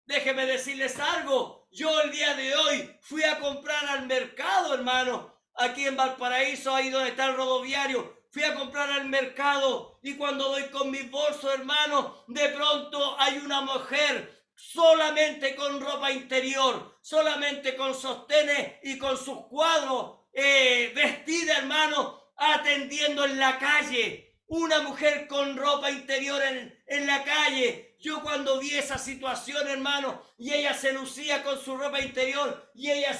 Déjenme decirles algo. Yo el día de hoy fui a comprar al mercado, hermano. Aquí en Valparaíso, ahí donde está el rodoviario. Fui a comprar al mercado y cuando voy con mis bolsos, hermano, de pronto hay una mujer solamente con ropa interior, solamente con sostenes y con sus cuadros, vestida, hermano, atendiendo en la calle. Una mujer con ropa interior en la calle, yo cuando vi esa situación, hermano, y ella se lucía con su ropa interior y ella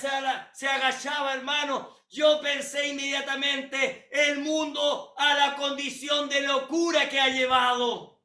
se agachaba, hermano, yo pensé inmediatamente el mundo a la condición de locura que ha llevado.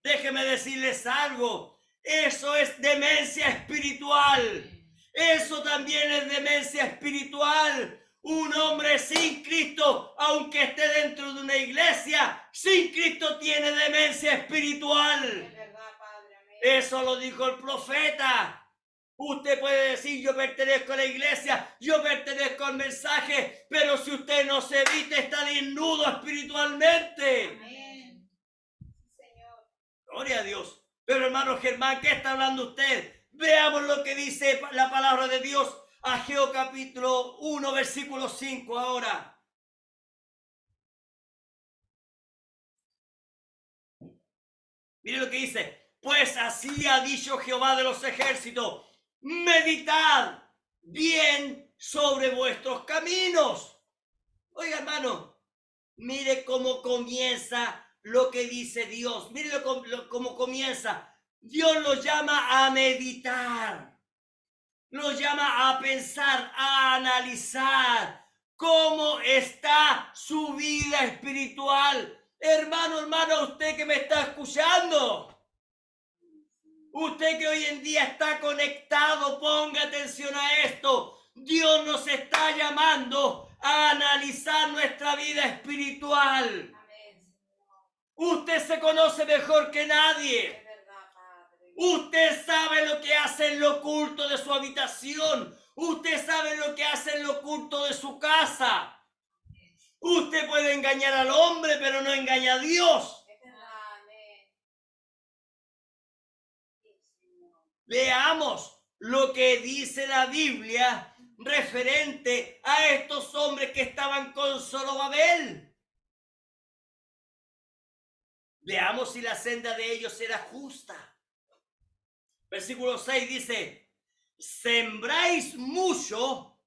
Déjeme decirles algo, eso es demencia espiritual. Eso también es demencia espiritual. Un hombre sin Cristo, aunque esté dentro de una iglesia, sin Cristo tiene demencia espiritual. Es verdad, Padre. Amén. Eso lo dijo el profeta. Usted puede decir, yo pertenezco a la iglesia, yo pertenezco al mensaje, pero si usted no se evita, está desnudo espiritualmente. Amén. Sí, Señor. Gloria a Dios. Pero hermano Germán, ¿qué está hablando usted? Veamos lo que dice la palabra de Dios. Ageo capítulo 1, versículo 5 ahora. Mire lo que dice. Pues así ha dicho Jehová de los ejércitos. Meditad bien sobre vuestros caminos. Oiga, hermano, mire cómo comienza lo que dice Dios. Mire cómo comienza. Dios los llama a meditar. Los llama a pensar, a analizar cómo está su vida espiritual. Hermano, usted que me está escuchando, usted que hoy en día está conectado, ponga atención a esto. Dios nos está llamando a analizar nuestra vida espiritual. Amén, Señor. Usted se conoce mejor que nadie. Es verdad, Padre. Usted sabe lo que hace en lo oculto de su habitación. Usted sabe lo que hace en lo oculto de su casa. Usted puede engañar al hombre, pero no engaña a Dios. Es verdad, amén. Sí, Señor. Leamos lo que dice la Biblia referente a estos hombres que estaban con Zorobabel. Veamos si la senda de ellos era justa. Versículo 6 dice, sembráis mucho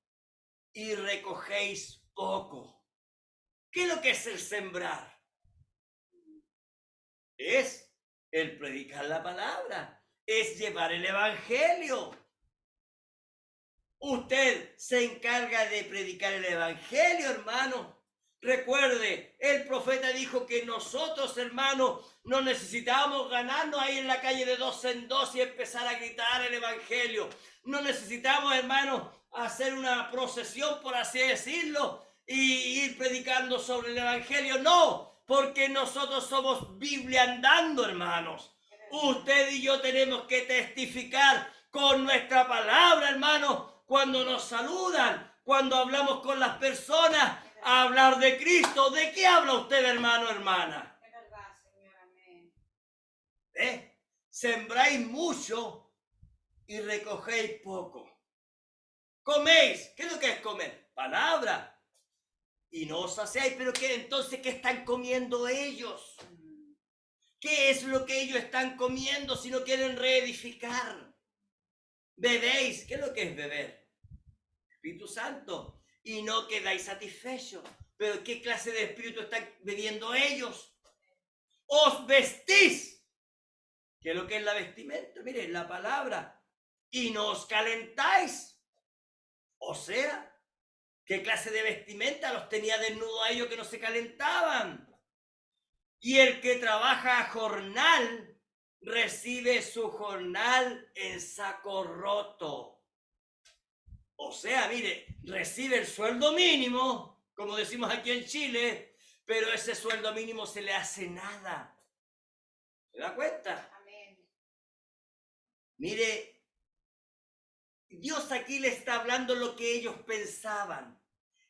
y recogéis poco. ¿Qué es lo que es el sembrar? Es el predicar la palabra, es llevar el evangelio. Usted se encarga de predicar el evangelio, hermano. Recuerde, el profeta dijo que nosotros, hermanos, no necesitábamos ganarnos ahí en la calle de dos en dos y empezar a gritar el evangelio. No necesitamos, hermanos, hacer una procesión, por así decirlo, y ir predicando sobre el evangelio. No, porque nosotros somos Biblia andando, hermanos. Usted y yo tenemos que testificar con nuestra palabra, hermanos, cuando nos saludan, cuando hablamos con las personas, a hablar de Cristo. ¿De qué habla usted, hermano, hermana? Es verdad, Señor, amén. Sembráis mucho y recogéis poco. Coméis. ¿Qué es lo que es comer? Palabra. Y no os saciáis. ¿Pero qué? Entonces, ¿qué están comiendo ellos? ¿Qué es lo que ellos están comiendo si no quieren reedificar? Bebéis. ¿Qué es lo que es beber? Espíritu Santo. Y no quedáis satisfechos. ¿Pero qué clase de espíritu están bebiendo ellos? Os vestís. ¿Qué es lo que es la vestimenta? Miren, la palabra. Y no os calentáis. O sea, ¿qué clase de vestimenta los tenía desnudos a ellos que no se calentaban? Y el que trabaja a jornal recibe su jornal en saco roto. O sea, mire, recibe el sueldo mínimo, como decimos aquí en Chile, pero ese sueldo mínimo se le hace nada. ¿Se da cuenta? Amén. Mire, Dios aquí le está hablando lo que ellos pensaban.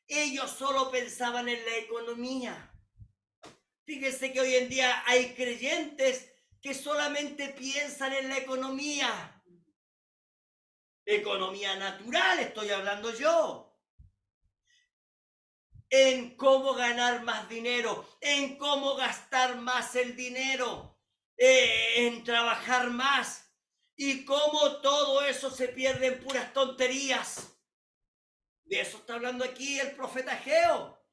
Ellos solo pensaban en la economía. Fíjense que hoy en día hay creyentes que solamente piensan en la economía. Economía natural, estoy hablando yo. En cómo ganar más dinero, en cómo gastar más el dinero, en trabajar más. Y cómo todo eso se pierde en puras tonterías. De eso está hablando aquí el profeta Ageo.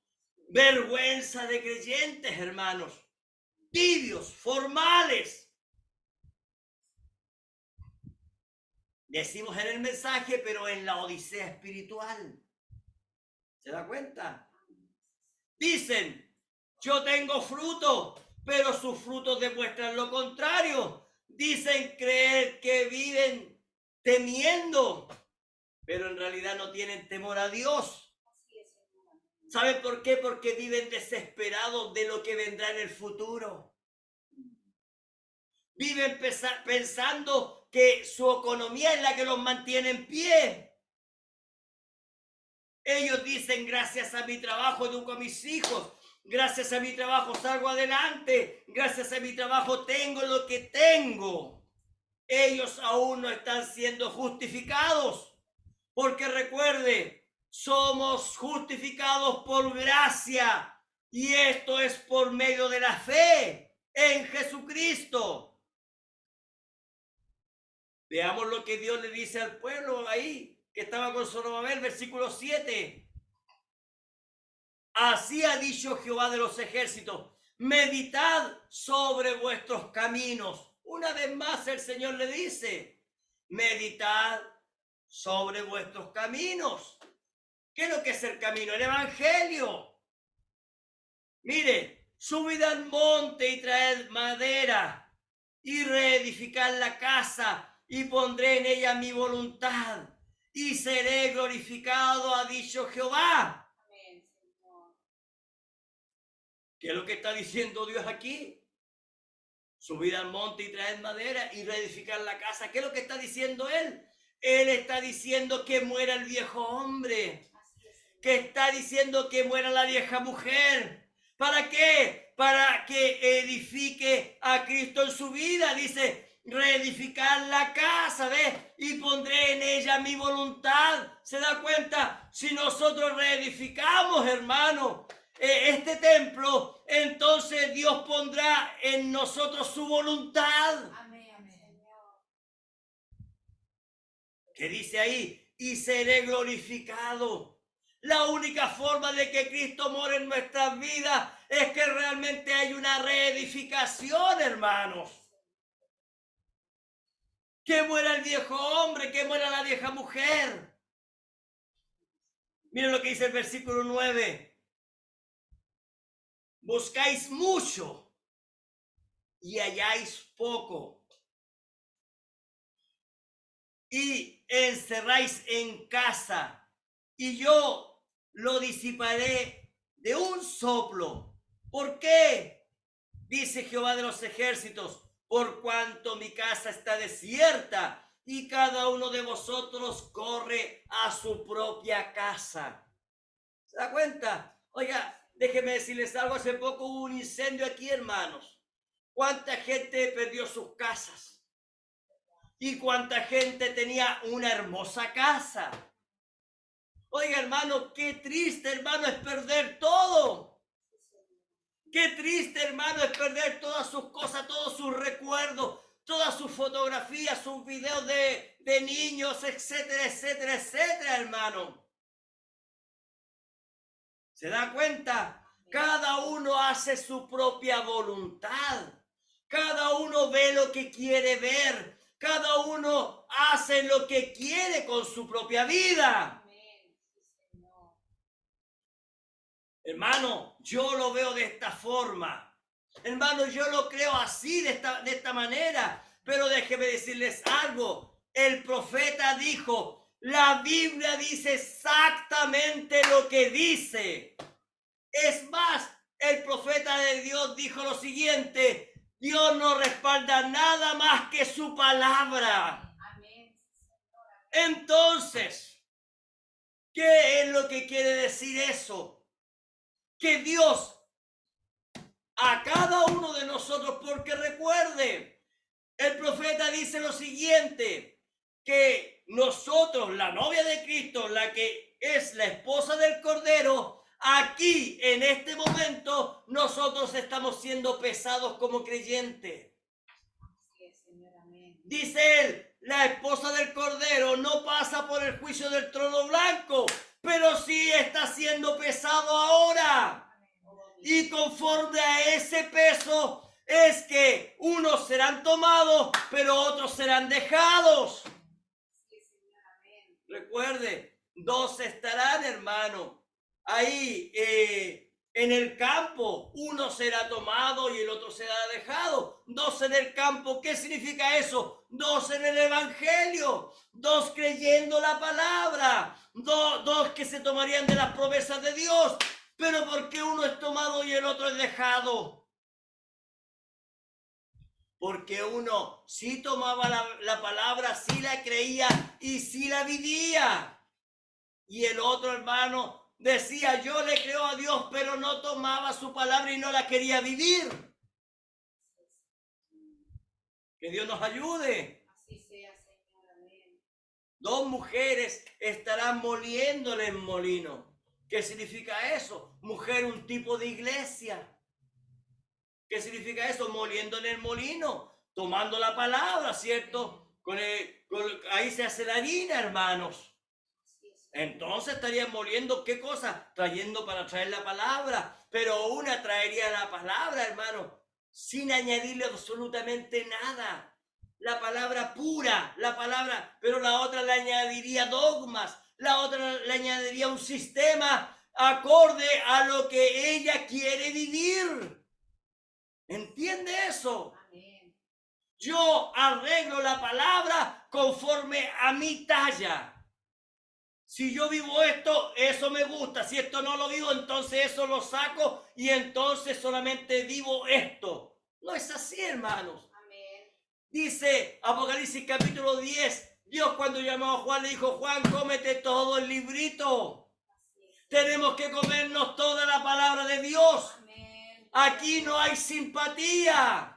Vergüenza de creyentes, hermanos. Tibios, formales. Decimos en el mensaje, pero en la odisea espiritual. ¿Se da cuenta? Dicen, yo tengo fruto, pero sus frutos demuestran lo contrario. Dicen creer que viven temiendo, pero en realidad no tienen temor a Dios. Así es, Señor. Amén. ¿Saben por qué? Porque viven desesperados de lo que vendrá en el futuro. Viven pensando que su economía es la que los mantiene en pie. Ellos dicen, gracias a mi trabajo educo a mis hijos, gracias a mi trabajo salgo adelante, gracias a mi trabajo tengo lo que tengo. Ellos aún no están siendo justificados, porque recuerde, somos justificados por gracia, y esto es por medio de la fe en Jesucristo. Veamos lo que Dios le dice al pueblo ahí, que estaba con Zorobabel, versículo 7. Así ha dicho Jehová de los ejércitos, meditad sobre vuestros caminos. Una vez más el Señor le dice, meditad sobre vuestros caminos. ¿Qué es lo que es el camino? El evangelio. Mire, subid al monte y traed madera y reedificad la casa y pondré en ella mi voluntad y seré glorificado, ha dicho Jehová. Amén, Señor. ¿Qué es lo que está diciendo Dios aquí? Subid al monte y traed madera y reedificar la casa. ¿Qué es lo que está diciendo Él? Él está diciendo que muera el viejo hombre, Así es, Señor. que está diciendo que muera la vieja mujer. ¿Para qué? Para que edifique a Cristo en su vida. Dice, reedificar la casa, ¿ves? Y pondré en ella mi voluntad. ¿Se da cuenta? Si nosotros reedificamos, hermano, este templo, entonces Dios pondrá en nosotros su voluntad. Amén, amén, Señor. ¿Qué dice ahí? Y seré glorificado. La única forma de que Cristo more en nuestras vidas es que realmente hay una reedificación, hermanos. Que muera el viejo hombre, que muera la vieja mujer. Miren lo que dice el versículo 9. Buscáis mucho y halláis poco. Y encerráis en casa, y yo lo disiparé de un soplo. ¿Por qué? Dice Jehová de los ejércitos, por cuanto mi casa está desierta y cada uno de vosotros corre a su propia casa. ¿Se da cuenta? Oiga, déjenme decirles algo, hace poco hubo un incendio aquí, hermanos. ¿Cuánta gente perdió sus casas? ¿Y cuánta gente tenía una hermosa casa? Oiga, hermano, qué triste, hermano, es perder todo. Qué triste, hermano, es perder todas sus cosas, todos sus recuerdos, todas sus fotografías, sus videos de niños, etcétera, etcétera, etcétera, hermano. ¿Se da cuenta? Cada uno hace su propia voluntad. Cada uno ve lo que quiere ver. Cada uno hace lo que quiere con su propia vida. Amén, sí, Señor. Hermano, yo lo veo de esta forma. Hermano, yo lo creo así, de esta manera. Pero déjeme decirles algo. El profeta dijo, la Biblia dice exactamente lo que dice. Es más, el profeta de Dios dijo lo siguiente, Dios no respalda nada más que su palabra. Amén, sí, Señor. Entonces, ¿qué es lo que quiere decir eso? Que Dios a cada uno de nosotros, porque recuerde, el profeta dice lo siguiente, que nosotros, la novia de Cristo, la que es la esposa del Cordero, aquí en este momento nosotros estamos siendo pesados como creyentes. Así es, Señor. Amén. Dice él, la esposa del Cordero no pasa por el juicio del trono blanco, pero sí está siendo pesado ahora. Y conforme a ese peso es que unos serán tomados, pero otros serán dejados. Así Recuerde, dos estarán, hermano, ahí en el campo. Uno será tomado y el otro será dejado. Dos en el campo, ¿qué significa eso? Dos en el evangelio, dos creyendo la palabra, dos que se tomarían de las promesas de Dios. Pero ¿por qué uno es tomado y el otro es dejado? Porque uno sí tomaba la palabra, sí la creía y sí la vivía. Y el otro, hermano, decía, yo le creo a Dios, pero no tomaba su palabra y no la quería vivir. Que Dios nos ayude. Así sea, Señor. Amén. Dos mujeres estarán moliéndole en molino. ¿Qué significa eso? Mujer, un tipo de iglesia. ¿Qué significa eso? Moliendo en el molino, tomando la palabra, ¿cierto? Ahí se hace la harina, hermanos. Así es. Entonces estarían moliendo, ¿qué cosa? Trayendo para traer la palabra. Pero una traería la palabra, hermano, sin añadirle absolutamente nada. La palabra pura, la palabra, pero la otra le añadiría dogmas, la otra le añadiría un sistema acorde a lo que ella quiere vivir. ¿Entiende eso? Amén. Yo arreglo la palabra conforme a mi talla. Si yo vivo esto, eso me gusta. Si esto no lo vivo, entonces eso lo saco y entonces solamente vivo esto. No es así, hermanos. Amén. Dice Apocalipsis capítulo 10, Dios cuando llamó a Juan le dijo, Juan, cómete todo el librito. Así es. Tenemos que comernos toda la palabra de Dios. Amén. Aquí no hay simpatía.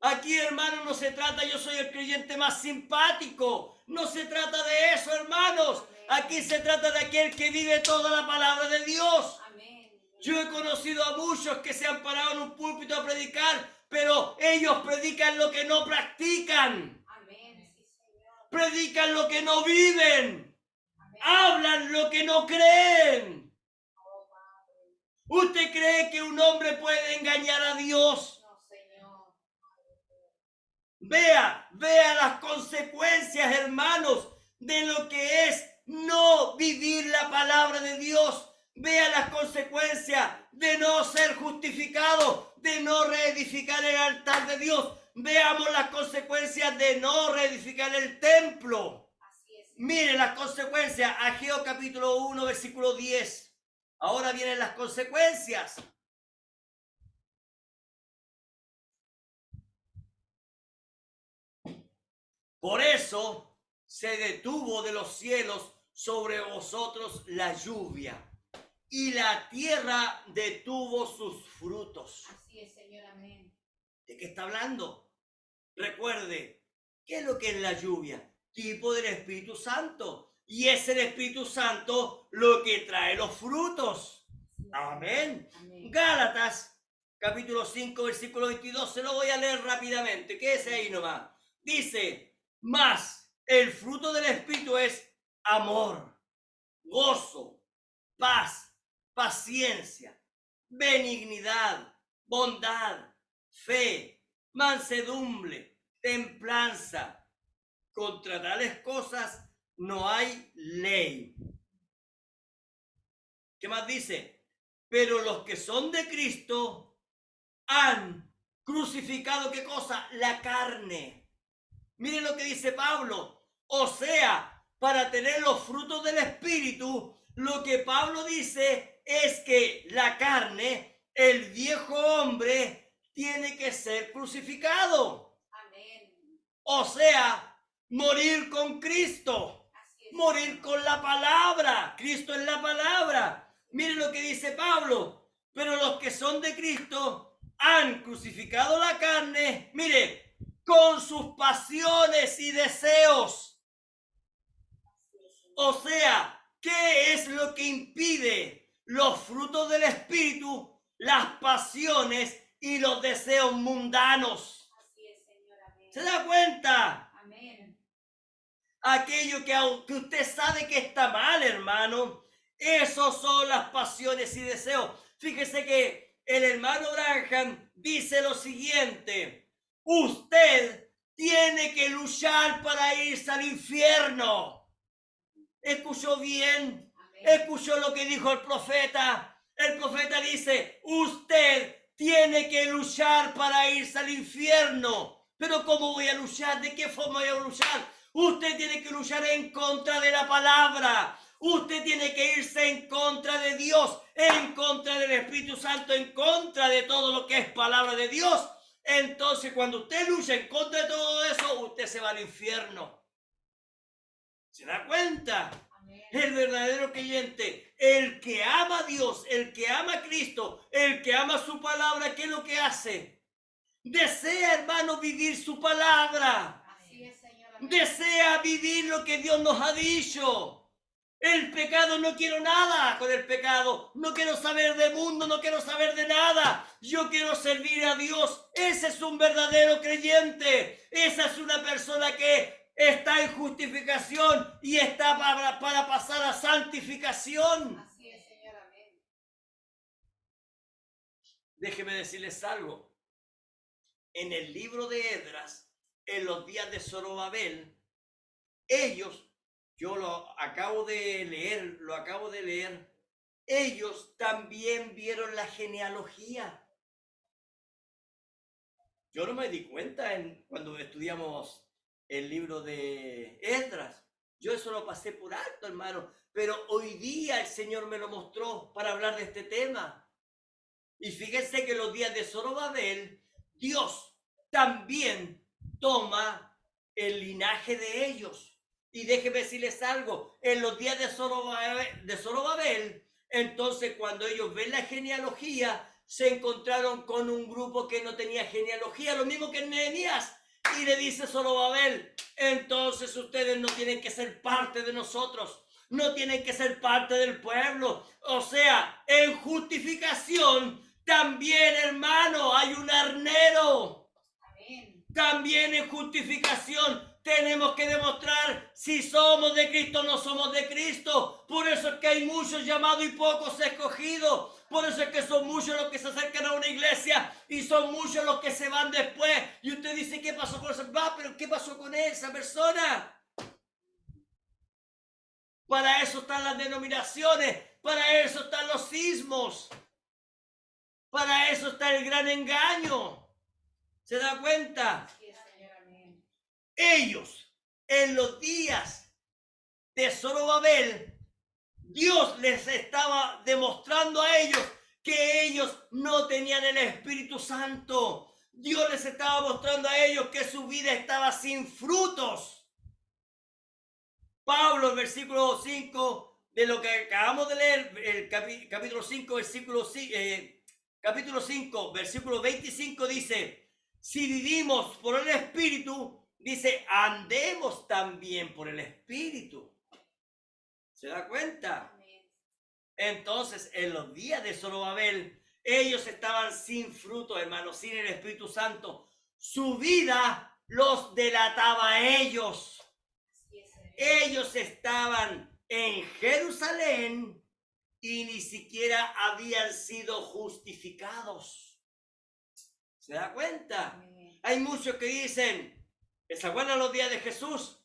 Aquí, hermano, no se trata, yo soy el creyente más simpático. No se trata de eso, hermanos. Aquí se trata de aquel que vive toda la palabra de Dios. Amén. Yo he conocido a muchos que se han parado en un púlpito a predicar, pero ellos predican lo que no practican. Amén. Sí, Señor. Predican lo que no viven. Amén. Hablan lo que no creen. Oh, Padre. ¿Usted cree que un hombre puede engañar a Dios? No, Señor. Vea las consecuencias, hermanos, de lo que es no vivir la palabra de Dios. Vea las consecuencias de no ser justificado, de no reedificar el altar de Dios. Veamos las consecuencias de no reedificar el templo. Así es. Mire las consecuencias. Ageo capítulo 1, versículo 10. Ahora vienen las consecuencias. Por eso se detuvo de los cielos sobre vosotros la lluvia, y la tierra detuvo sus frutos. Así es, Señor. Amén. ¿De qué está hablando? Recuerde, ¿qué es lo que es la lluvia? Tipo del Espíritu Santo. Y es el Espíritu Santo lo que trae los frutos. Así es. Amén. Amén. Gálatas, capítulo 5, versículo 22, se lo voy a leer rápidamente. Quédese ahí nomás. Dice, mas el fruto del Espíritu es amor, gozo, paz, paciencia, benignidad, bondad, fe, mansedumbre, templanza. Contra tales cosas no hay ley. ¿Qué más dice? Pero los que son de Cristo han crucificado, ¿qué cosa? La carne. Miren lo que dice Pablo. O sea, para tener los frutos del Espíritu, lo que Pablo dice es que la carne, el viejo hombre, tiene que ser crucificado. Amén. O sea, morir con Cristo, Así es. morir con la palabra. Cristo es la palabra. Miren lo que dice Pablo. Pero los que son de Cristo han crucificado la carne, mire, con sus pasiones y deseos. Así es, Señor. O sea, ¿qué es lo que impide los frutos del Espíritu? Las pasiones y los deseos mundanos. Así es, Señor. Amén. ¿Se da cuenta? Amén. Aquello que usted sabe que está mal, hermano, esos son las pasiones y deseos. Fíjese que el hermano Branham dice lo siguiente: usted tiene que luchar para irse al infierno. ¿Escuchó bien? Amén. ¿Escuchó lo que dijo el profeta? El profeta dice, usted tiene que luchar para irse al infierno. Pero ¿cómo voy a luchar? ¿De qué forma voy a luchar? Usted tiene que luchar en contra de la palabra. Usted tiene que irse en contra de Dios, en contra del Espíritu Santo, en contra de todo lo que es palabra de Dios. Entonces, cuando usted lucha en contra de todo eso, usted se va al infierno. ¿Se da cuenta? Amén. El verdadero creyente, el que ama a Dios, el que ama a Cristo, el que ama su palabra, ¿qué es lo que hace? Desea, hermano, vivir su palabra. Así es, Señor. Amén. Desea vivir lo que Dios nos ha dicho. El pecado, no quiero nada con el pecado. No quiero saber del mundo, no quiero saber de nada. Yo quiero servir a Dios. Ese es un verdadero creyente. Esa es una persona que está en justificación y está para pasar a santificación. Así es, Señor. Amén. Déjeme decirles algo. En el libro de Esdras, en los días de Zorobabel, ellos, yo lo acabo de leer, ellos también vieron la genealogía. Yo no me di cuenta cuando estudiamos el libro de Esdras. Yo eso lo pasé por alto, hermano. Pero hoy día el Señor me lo mostró para hablar de este tema. Y fíjense que en los días de Zorobabel, Dios también toma el linaje de ellos. Y déjenme decirles algo, en los días de Zorobabel, entonces cuando ellos ven la genealogía, se encontraron con un grupo que no tenía genealogía, lo mismo que en Nehemías. Y le dice Zorobabel, entonces ustedes no tienen que ser parte de nosotros, no tienen que ser parte del pueblo. O sea, en justificación también, hermano, hay un arnero. Amén. También en justificación tenemos que demostrar si somos de Cristo o no somos de Cristo. Por eso es que hay muchos llamados y pocos escogidos. Por eso es que son muchos los que se acercan a una iglesia y son muchos los que se van después. Y usted dice, ¿qué pasó con esa? Pero ¿qué pasó con esa persona? Para eso están las denominaciones. Para eso están los sismos. Para eso está el gran engaño. ¿Se da cuenta? Así es, Señor. Amén. Ellos, en los días de Zorobabel, Dios les estaba demostrando a ellos que ellos no tenían el Espíritu Santo. Dios les estaba mostrando a ellos que su vida estaba sin frutos. Pablo, el versículo 5 de lo que acabamos de leer, el capítulo 5, capítulo 5, versículo 25 dice, si vivimos por el Espíritu, dice, andemos también por el Espíritu. ¿Se da cuenta? Amén. Entonces, en los días de Zorobabel, ellos estaban sin fruto, hermanos, sin el Espíritu Santo. Su vida los delataba a ellos. Así es, Señor. Ellos estaban en Jerusalén y ni siquiera habían sido justificados. ¿Se da cuenta? Amén. Hay muchos que dicen, ¿se acuerdan los días de Jesús?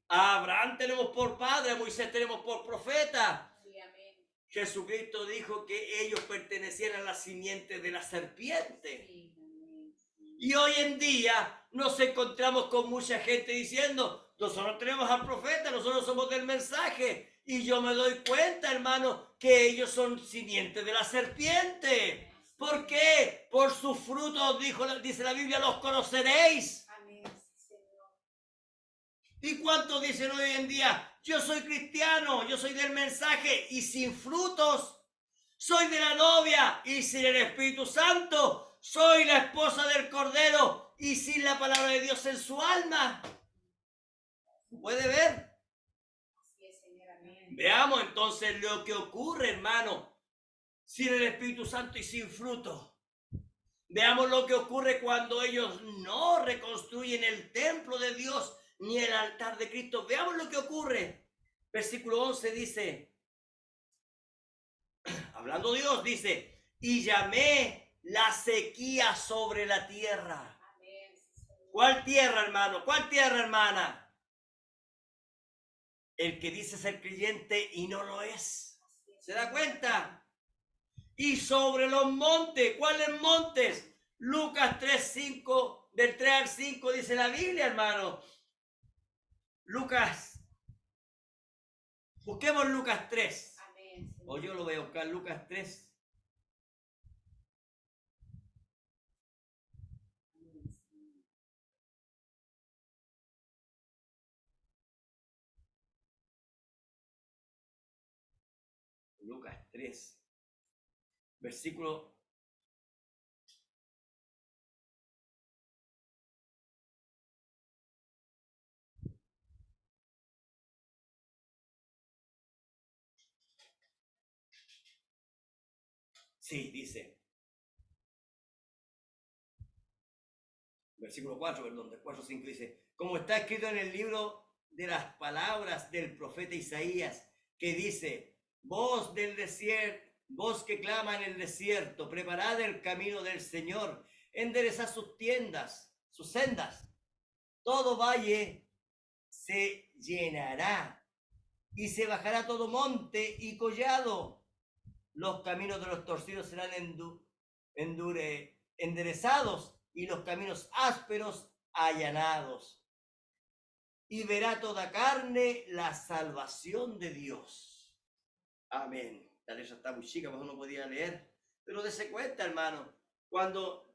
A Abraham tenemos por padre, a Moisés tenemos por profeta. Sí, amén. Jesucristo dijo que ellos pertenecían a la simiente de la serpiente. Sí, amén. Y hoy en día nos encontramos con mucha gente diciendo, nosotros tenemos al profeta, nosotros somos del mensaje. Y yo me doy cuenta, hermano, que ellos son simiente de la serpiente. ¿Por qué? Por sus frutos, dice la Biblia, los conoceréis. Amén. Sí, Señor. ¿Y cuántos dicen hoy en día, yo soy cristiano, yo soy del mensaje y sin frutos? Soy de la novia y sin el Espíritu Santo. Soy la esposa del Cordero y sin la palabra de Dios en su alma. ¿Puede ver? Así es, Señor. Amén. Veamos entonces lo que ocurre, hermano, sin el Espíritu Santo y sin fruto. Veamos lo que ocurre cuando ellos no reconstruyen el templo de Dios ni el altar de Cristo. Veamos lo que ocurre. Versículo 11 dice, hablando Dios, dice, y llamé la sequía sobre la tierra. Amén. Sí, Señor. ¿Cuál tierra, hermano? ¿Cuál tierra, hermana? El que dice ser creyente y no lo es. ¿Se da cuenta? Y sobre los montes, ¿cuáles montes? Lucas 3:5, del 3 al 5 dice la Biblia, hermano. Lucas, busquemos Lucas 3. Amén, Señor. O yo lo voy a buscar, Lucas 3. Amén, Señor. Lucas 3, versículo 6 dice, versículo 4, perdón, del 4 5 dice, como está escrito en el libro de las palabras del profeta Isaías, que dice, voz del desierto, voz que clama en el desierto, preparad el camino del Señor, enderezad sus tiendas, sus sendas, todo valle se llenará y se bajará todo monte y collado. Los caminos de los torcidos serán enderezados y los caminos ásperos allanados. Y verá toda carne la salvación de Dios. Amén. La letra está muy chica, pues no podía leer. Pero dése cuenta, hermano, cuando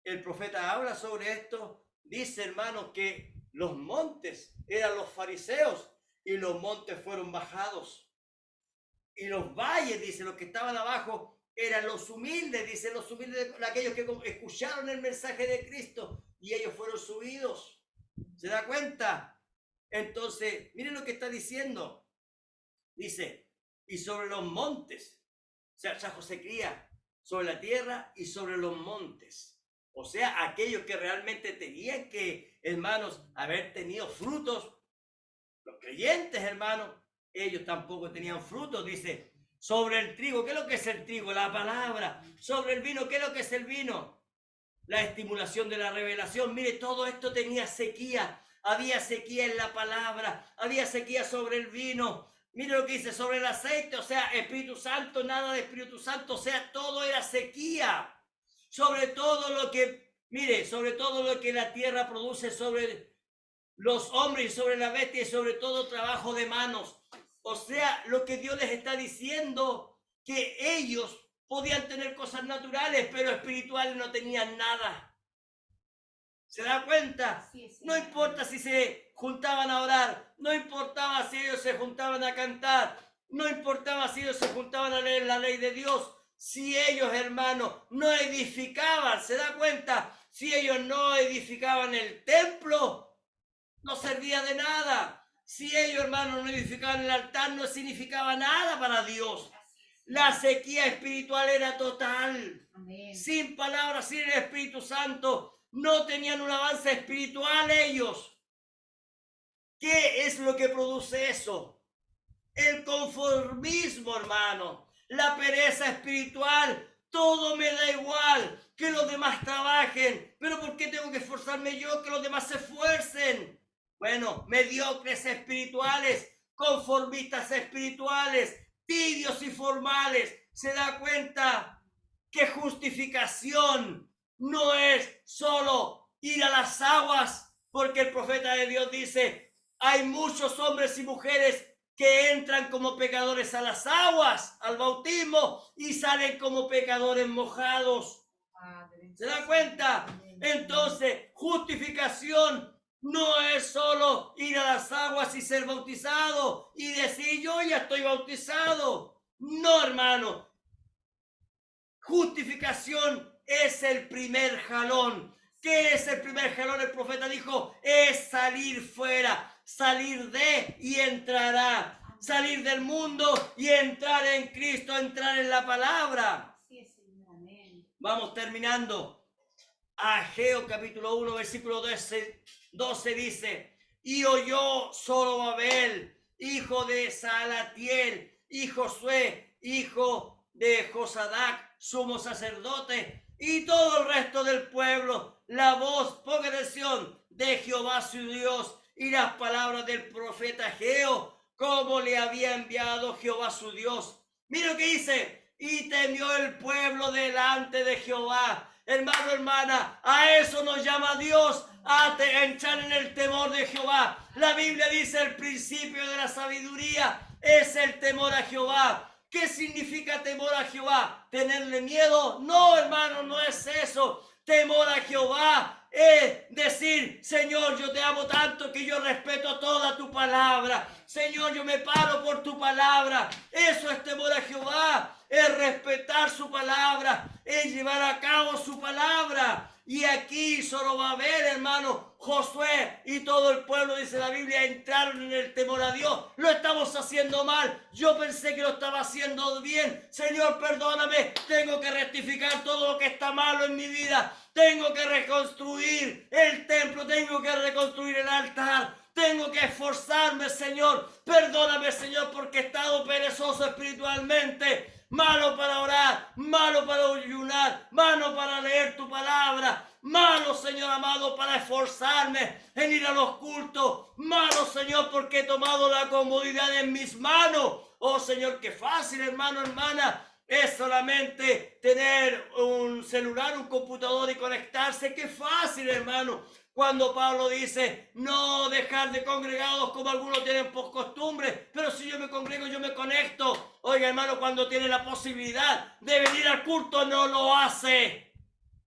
el profeta habla sobre esto, dice, hermano, que los montes eran los fariseos y los montes fueron bajados. Y los valles, dice, los que estaban abajo eran los humildes, dice, los humildes, aquellos que escucharon el mensaje de Cristo y ellos fueron subidos. ¿Se da cuenta? Entonces, miren lo que está diciendo. Dice, y sobre los montes, o sea, se cría sobre la tierra y sobre los montes. O sea, aquellos que realmente tenían que, hermanos, haber tenido frutos, los creyentes, hermanos, ellos tampoco tenían frutos, dice, sobre el trigo, ¿qué es lo que es el trigo? La palabra. Sobre el vino, ¿qué es lo que es el vino? La estimulación de la revelación. Mire, todo esto tenía sequía, había sequía en la palabra, había sequía sobre el vino. Mire lo que dice sobre el aceite, o sea, Espíritu Santo, nada de Espíritu Santo, o sea, todo era sequía. Sobre todo lo que, mire, sobre todo lo que la tierra produce sobre los hombres y sobre la bestia y sobre todo trabajo de manos. O sea, lo que Dios les está diciendo, que ellos podían tener cosas naturales, pero espirituales no tenían nada. ¿Se da cuenta? No importa si se juntaban a orar, no importaba si ellos se juntaban a cantar, no importaba si ellos se juntaban a leer la ley de Dios, si ellos, hermanos, no edificaban, ¿se da cuenta? Si ellos no edificaban el templo, no servía de nada. Si ellos, hermanos, no edificaban el altar, no significaba nada para Dios. La sequía espiritual era total. Amén. Sin palabras, sin el Espíritu Santo, no tenían un avance espiritual ellos. ¿Qué es lo que produce eso? El conformismo, hermano. La pereza espiritual. Todo me da igual. Que los demás trabajen. Pero ¿por qué tengo que esforzarme yo? Que los demás se esfuercen. Bueno, mediocres espirituales, conformistas espirituales, tibios y formales. ¿Se da cuenta que justificación no es solo ir a las aguas? Porque el profeta de Dios dice, hay muchos hombres y mujeres que entran como pecadores a las aguas, al bautismo, y salen como pecadores mojados. ¿Se da cuenta? Entonces, justificación no es solo ir a las aguas y ser bautizado y decir yo ya estoy bautizado. No, hermano. Justificación es el primer jalón. ¿Qué es el primer jalón? El profeta dijo, es salir fuera, salir de y entrará. Salir del mundo y entrar en Cristo, entrar en la palabra. Así es, Señor. Amén. Vamos terminando. Ageo capítulo 1, versículo 12 dice, y oyó Zorobabel, hijo de Salatiel, y Josué, hijo de Josadac, sumo sacerdote, y todo el resto del pueblo la voz, ponga atención, de Jehová su Dios y las palabras del profeta Ageo, como le había enviado Jehová su Dios. Mira lo que dice, y temió el pueblo delante de Jehová. Hermano, hermana, a eso nos llama Dios, a entrar en el temor de Jehová. La Biblia dice el principio de la sabiduría es el temor a Jehová. ¿Qué significa temor a Jehová? ¿Tenerle miedo? No, hermano, no es eso. Temor a Jehová es decir, Señor, yo te amo tanto que yo respeto toda tu palabra. Señor, yo me paro por tu palabra. Eso es temor a Jehová. Es respetar su palabra, es llevar a cabo su palabra. Y aquí Zorobabel, hermano, Josué y todo el pueblo, dice la Biblia, entraron en el temor a Dios. Lo estamos haciendo mal. Yo pensé que lo estaba haciendo bien. Señor, perdóname. Tengo que rectificar todo lo que está malo en mi vida. Tengo que reconstruir el templo. Tengo que reconstruir el altar. Tengo que esforzarme, Señor. Perdóname, Señor, porque he estado perezoso espiritualmente. Malo para orar, malo para ayunar, malo para leer tu palabra, malo, Señor amado, para esforzarme en ir a los cultos, malo, Señor, porque he tomado la comodidad en mis manos. Oh, Señor, qué fácil, hermano, hermana, es solamente tener un celular, un computador y conectarse. Qué fácil, hermano. Cuando Pablo dice, no dejar de congregados como algunos tienen por costumbre, pero si yo me congrego, yo me conecto. Oiga, hermano, cuando tiene la posibilidad de venir al culto, no lo hace.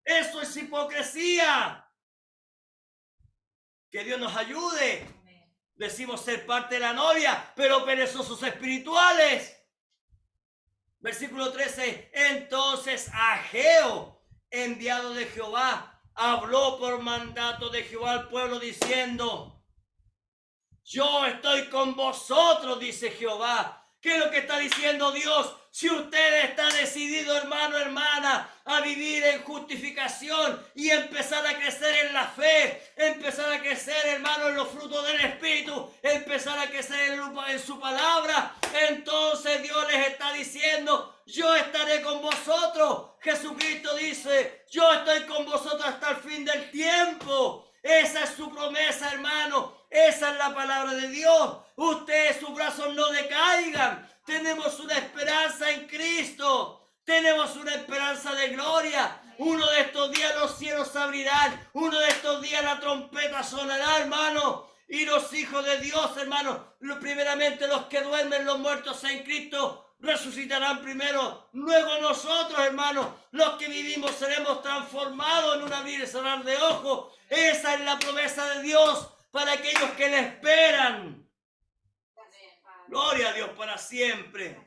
Eso es hipocresía. Que Dios nos ayude. Amén. Decimos ser parte de la novia, pero perezosos espirituales. Versículo 13, entonces Ageo, enviado de Jehová, habló por mandato de Jehová al pueblo diciendo, yo estoy con vosotros, dice Jehová. ¿Qué es lo que está diciendo Dios? Si usted está decidido, hermano, hermana, a vivir en justificación y empezar a crecer en la fe, empezar a crecer, hermano, en los frutos del Espíritu, empezar a crecer en su palabra, entonces Dios les está diciendo, yo estaré con vosotros. Jesucristo dice, yo estoy con vosotros hasta el fin del tiempo. Esa es su promesa, hermano. Esa es la palabra de Dios. Ustedes, sus brazos no decaigan. Tenemos una esperanza en Cristo. Tenemos una esperanza de gloria. Uno de estos días los cielos se abrirán. Uno de estos días la trompeta sonará, hermano. Y los hijos de Dios, hermano, primeramente los que duermen, los muertos en Cristo, resucitarán primero. Luego nosotros, hermanos, los que vivimos, seremos transformados en un abrir y cerrar de ojos. Esa es la promesa de Dios para aquellos que le esperan. Gloria a Dios para siempre.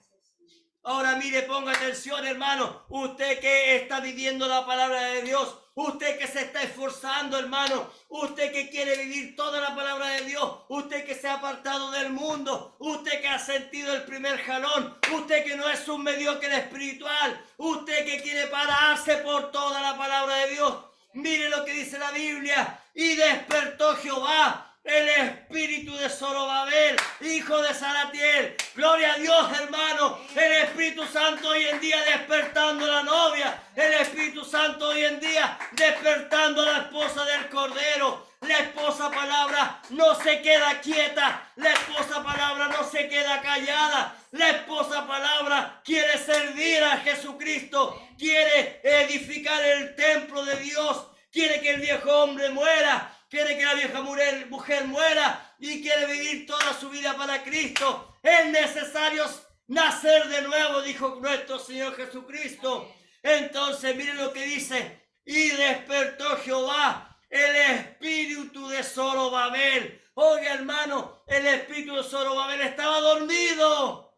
Ahora mire, ponga atención, hermano. Usted que está viviendo la palabra de Dios, usted que se está esforzando, hermano, usted que quiere vivir toda la palabra de Dios, usted que se ha apartado del mundo, usted que ha sentido el primer jalón, usted que no es un mediocre espiritual, usted que quiere pararse por toda la palabra de Dios. Mire lo que dice la Biblia. Y despertó Jehová el espíritu de Zorobabel, hijo de Salatiel. Gloria a Dios, hermano. El Espíritu Santo hoy en día despertando a la novia. El Espíritu Santo hoy en día despertando a la esposa del Cordero. La esposa palabra no se queda quieta. La esposa palabra no se queda callada. La esposa palabra quiere servir a Jesucristo. Quiere edificar el templo de Dios. Quiere que el viejo hombre muera. Quiere que la vieja mujer muera y quiere vivir toda su vida para Cristo. Es necesario nacer de nuevo, dijo nuestro Señor Jesucristo. Entonces, miren lo que dice. Y despertó Jehová el espíritu de Zorobabel. Oiga, hermano, el espíritu de Zorobabel estaba dormido.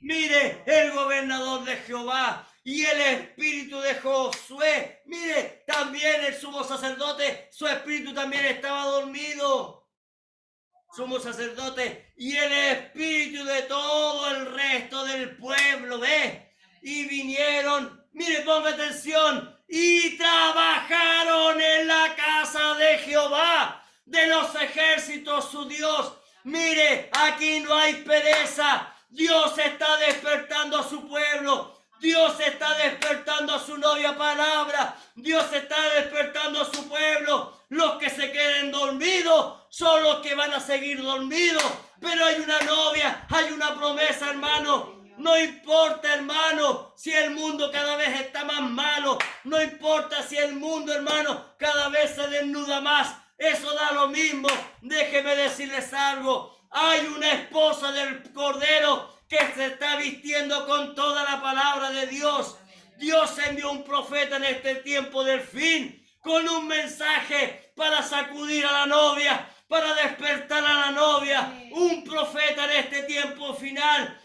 Mire, el gobernador de Jehová y el espíritu de Josué. Mire, también el sumo sacerdote, su espíritu también estaba dormido. Sumo sacerdote y el espíritu de todo el resto del pueblo, ¿ve? Y vinieron, mire, ponga atención, y trabajaron en la casa de Jehová, de los ejércitos, su Dios. Mire, aquí no hay pereza. Dios está despertando a su pueblo. Dios está despertando a su novia palabra. Dios está despertando a su pueblo. Los que se queden dormidos son los que van a seguir dormidos. Pero hay una novia, hay una promesa, hermano. No importa, hermano, si el mundo cada vez está más malo. No importa si el mundo, hermano, cada vez se desnuda más. Eso da lo mismo. Déjeme decirles algo. Hay una esposa del Cordero que se está vistiendo con toda la palabra de Dios. Dios envió un profeta en este tiempo del fin con un mensaje para sacudir a la novia, para despertar a la novia. Un profeta en este tiempo final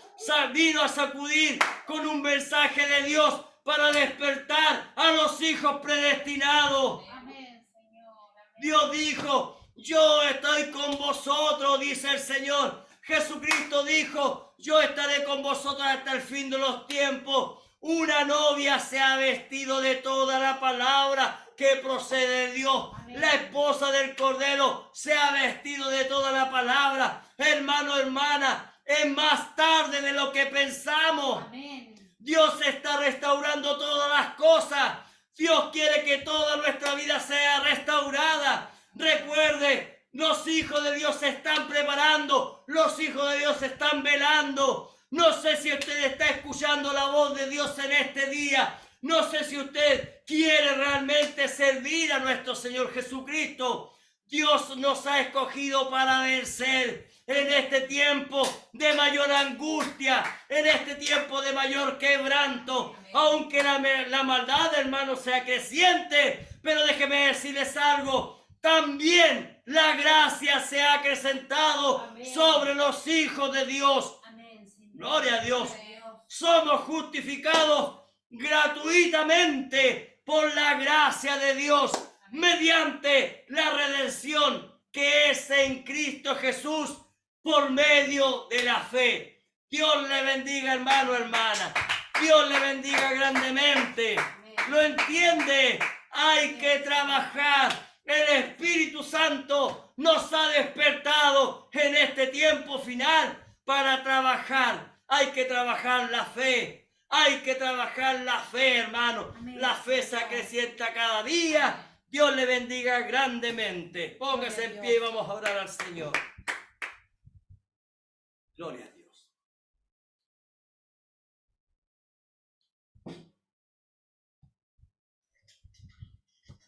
vino a sacudir con un mensaje de Dios para despertar a los hijos predestinados. Amén, Señor. Amén. Dios dijo, yo estoy con vosotros, dice el Señor. Jesucristo dijo, yo estaré con vosotros hasta el fin de los tiempos. Una novia se ha vestido de toda la palabra que procede de Dios. Amén. La esposa del Cordero se ha vestido de toda la palabra. Hermano, hermana, es más tarde de lo que pensamos. Amén. Dios está restaurando todas las cosas. Dios quiere que toda nuestra vida sea restaurada. Recuerde, los hijos de Dios se están preparando. Los hijos de Dios se están velando. No sé si usted está escuchando la voz de Dios en este día. No sé si usted quiere realmente servir a nuestro Señor Jesucristo. Dios nos ha escogido para vencer en este tiempo de mayor angustia, en este tiempo de mayor quebranto. Aunque la maldad, hermano, sea creciente, pero déjeme decirles algo. También la gracia se ha acrecentado Amén. sobre los hijos de Dios. Amén, Señor. Gloria a Dios. Gloria a Dios. Somos justificados gratuitamente por la gracia de Dios mediante la redención que es en Cristo Jesús por medio de la fe. Dios le bendiga, hermano, hermana. Dios le bendiga grandemente. Amén. ¿Lo entiende? Hay que trabajar. El Espíritu Santo nos ha despertado en este tiempo final para trabajar. Hay que trabajar la fe. Hay que trabajar la fe, hermano. Amén. La fe se acrecienta cada día. Dios le bendiga grandemente. Póngase en pie y vamos a orar al Señor. Gloria a Dios.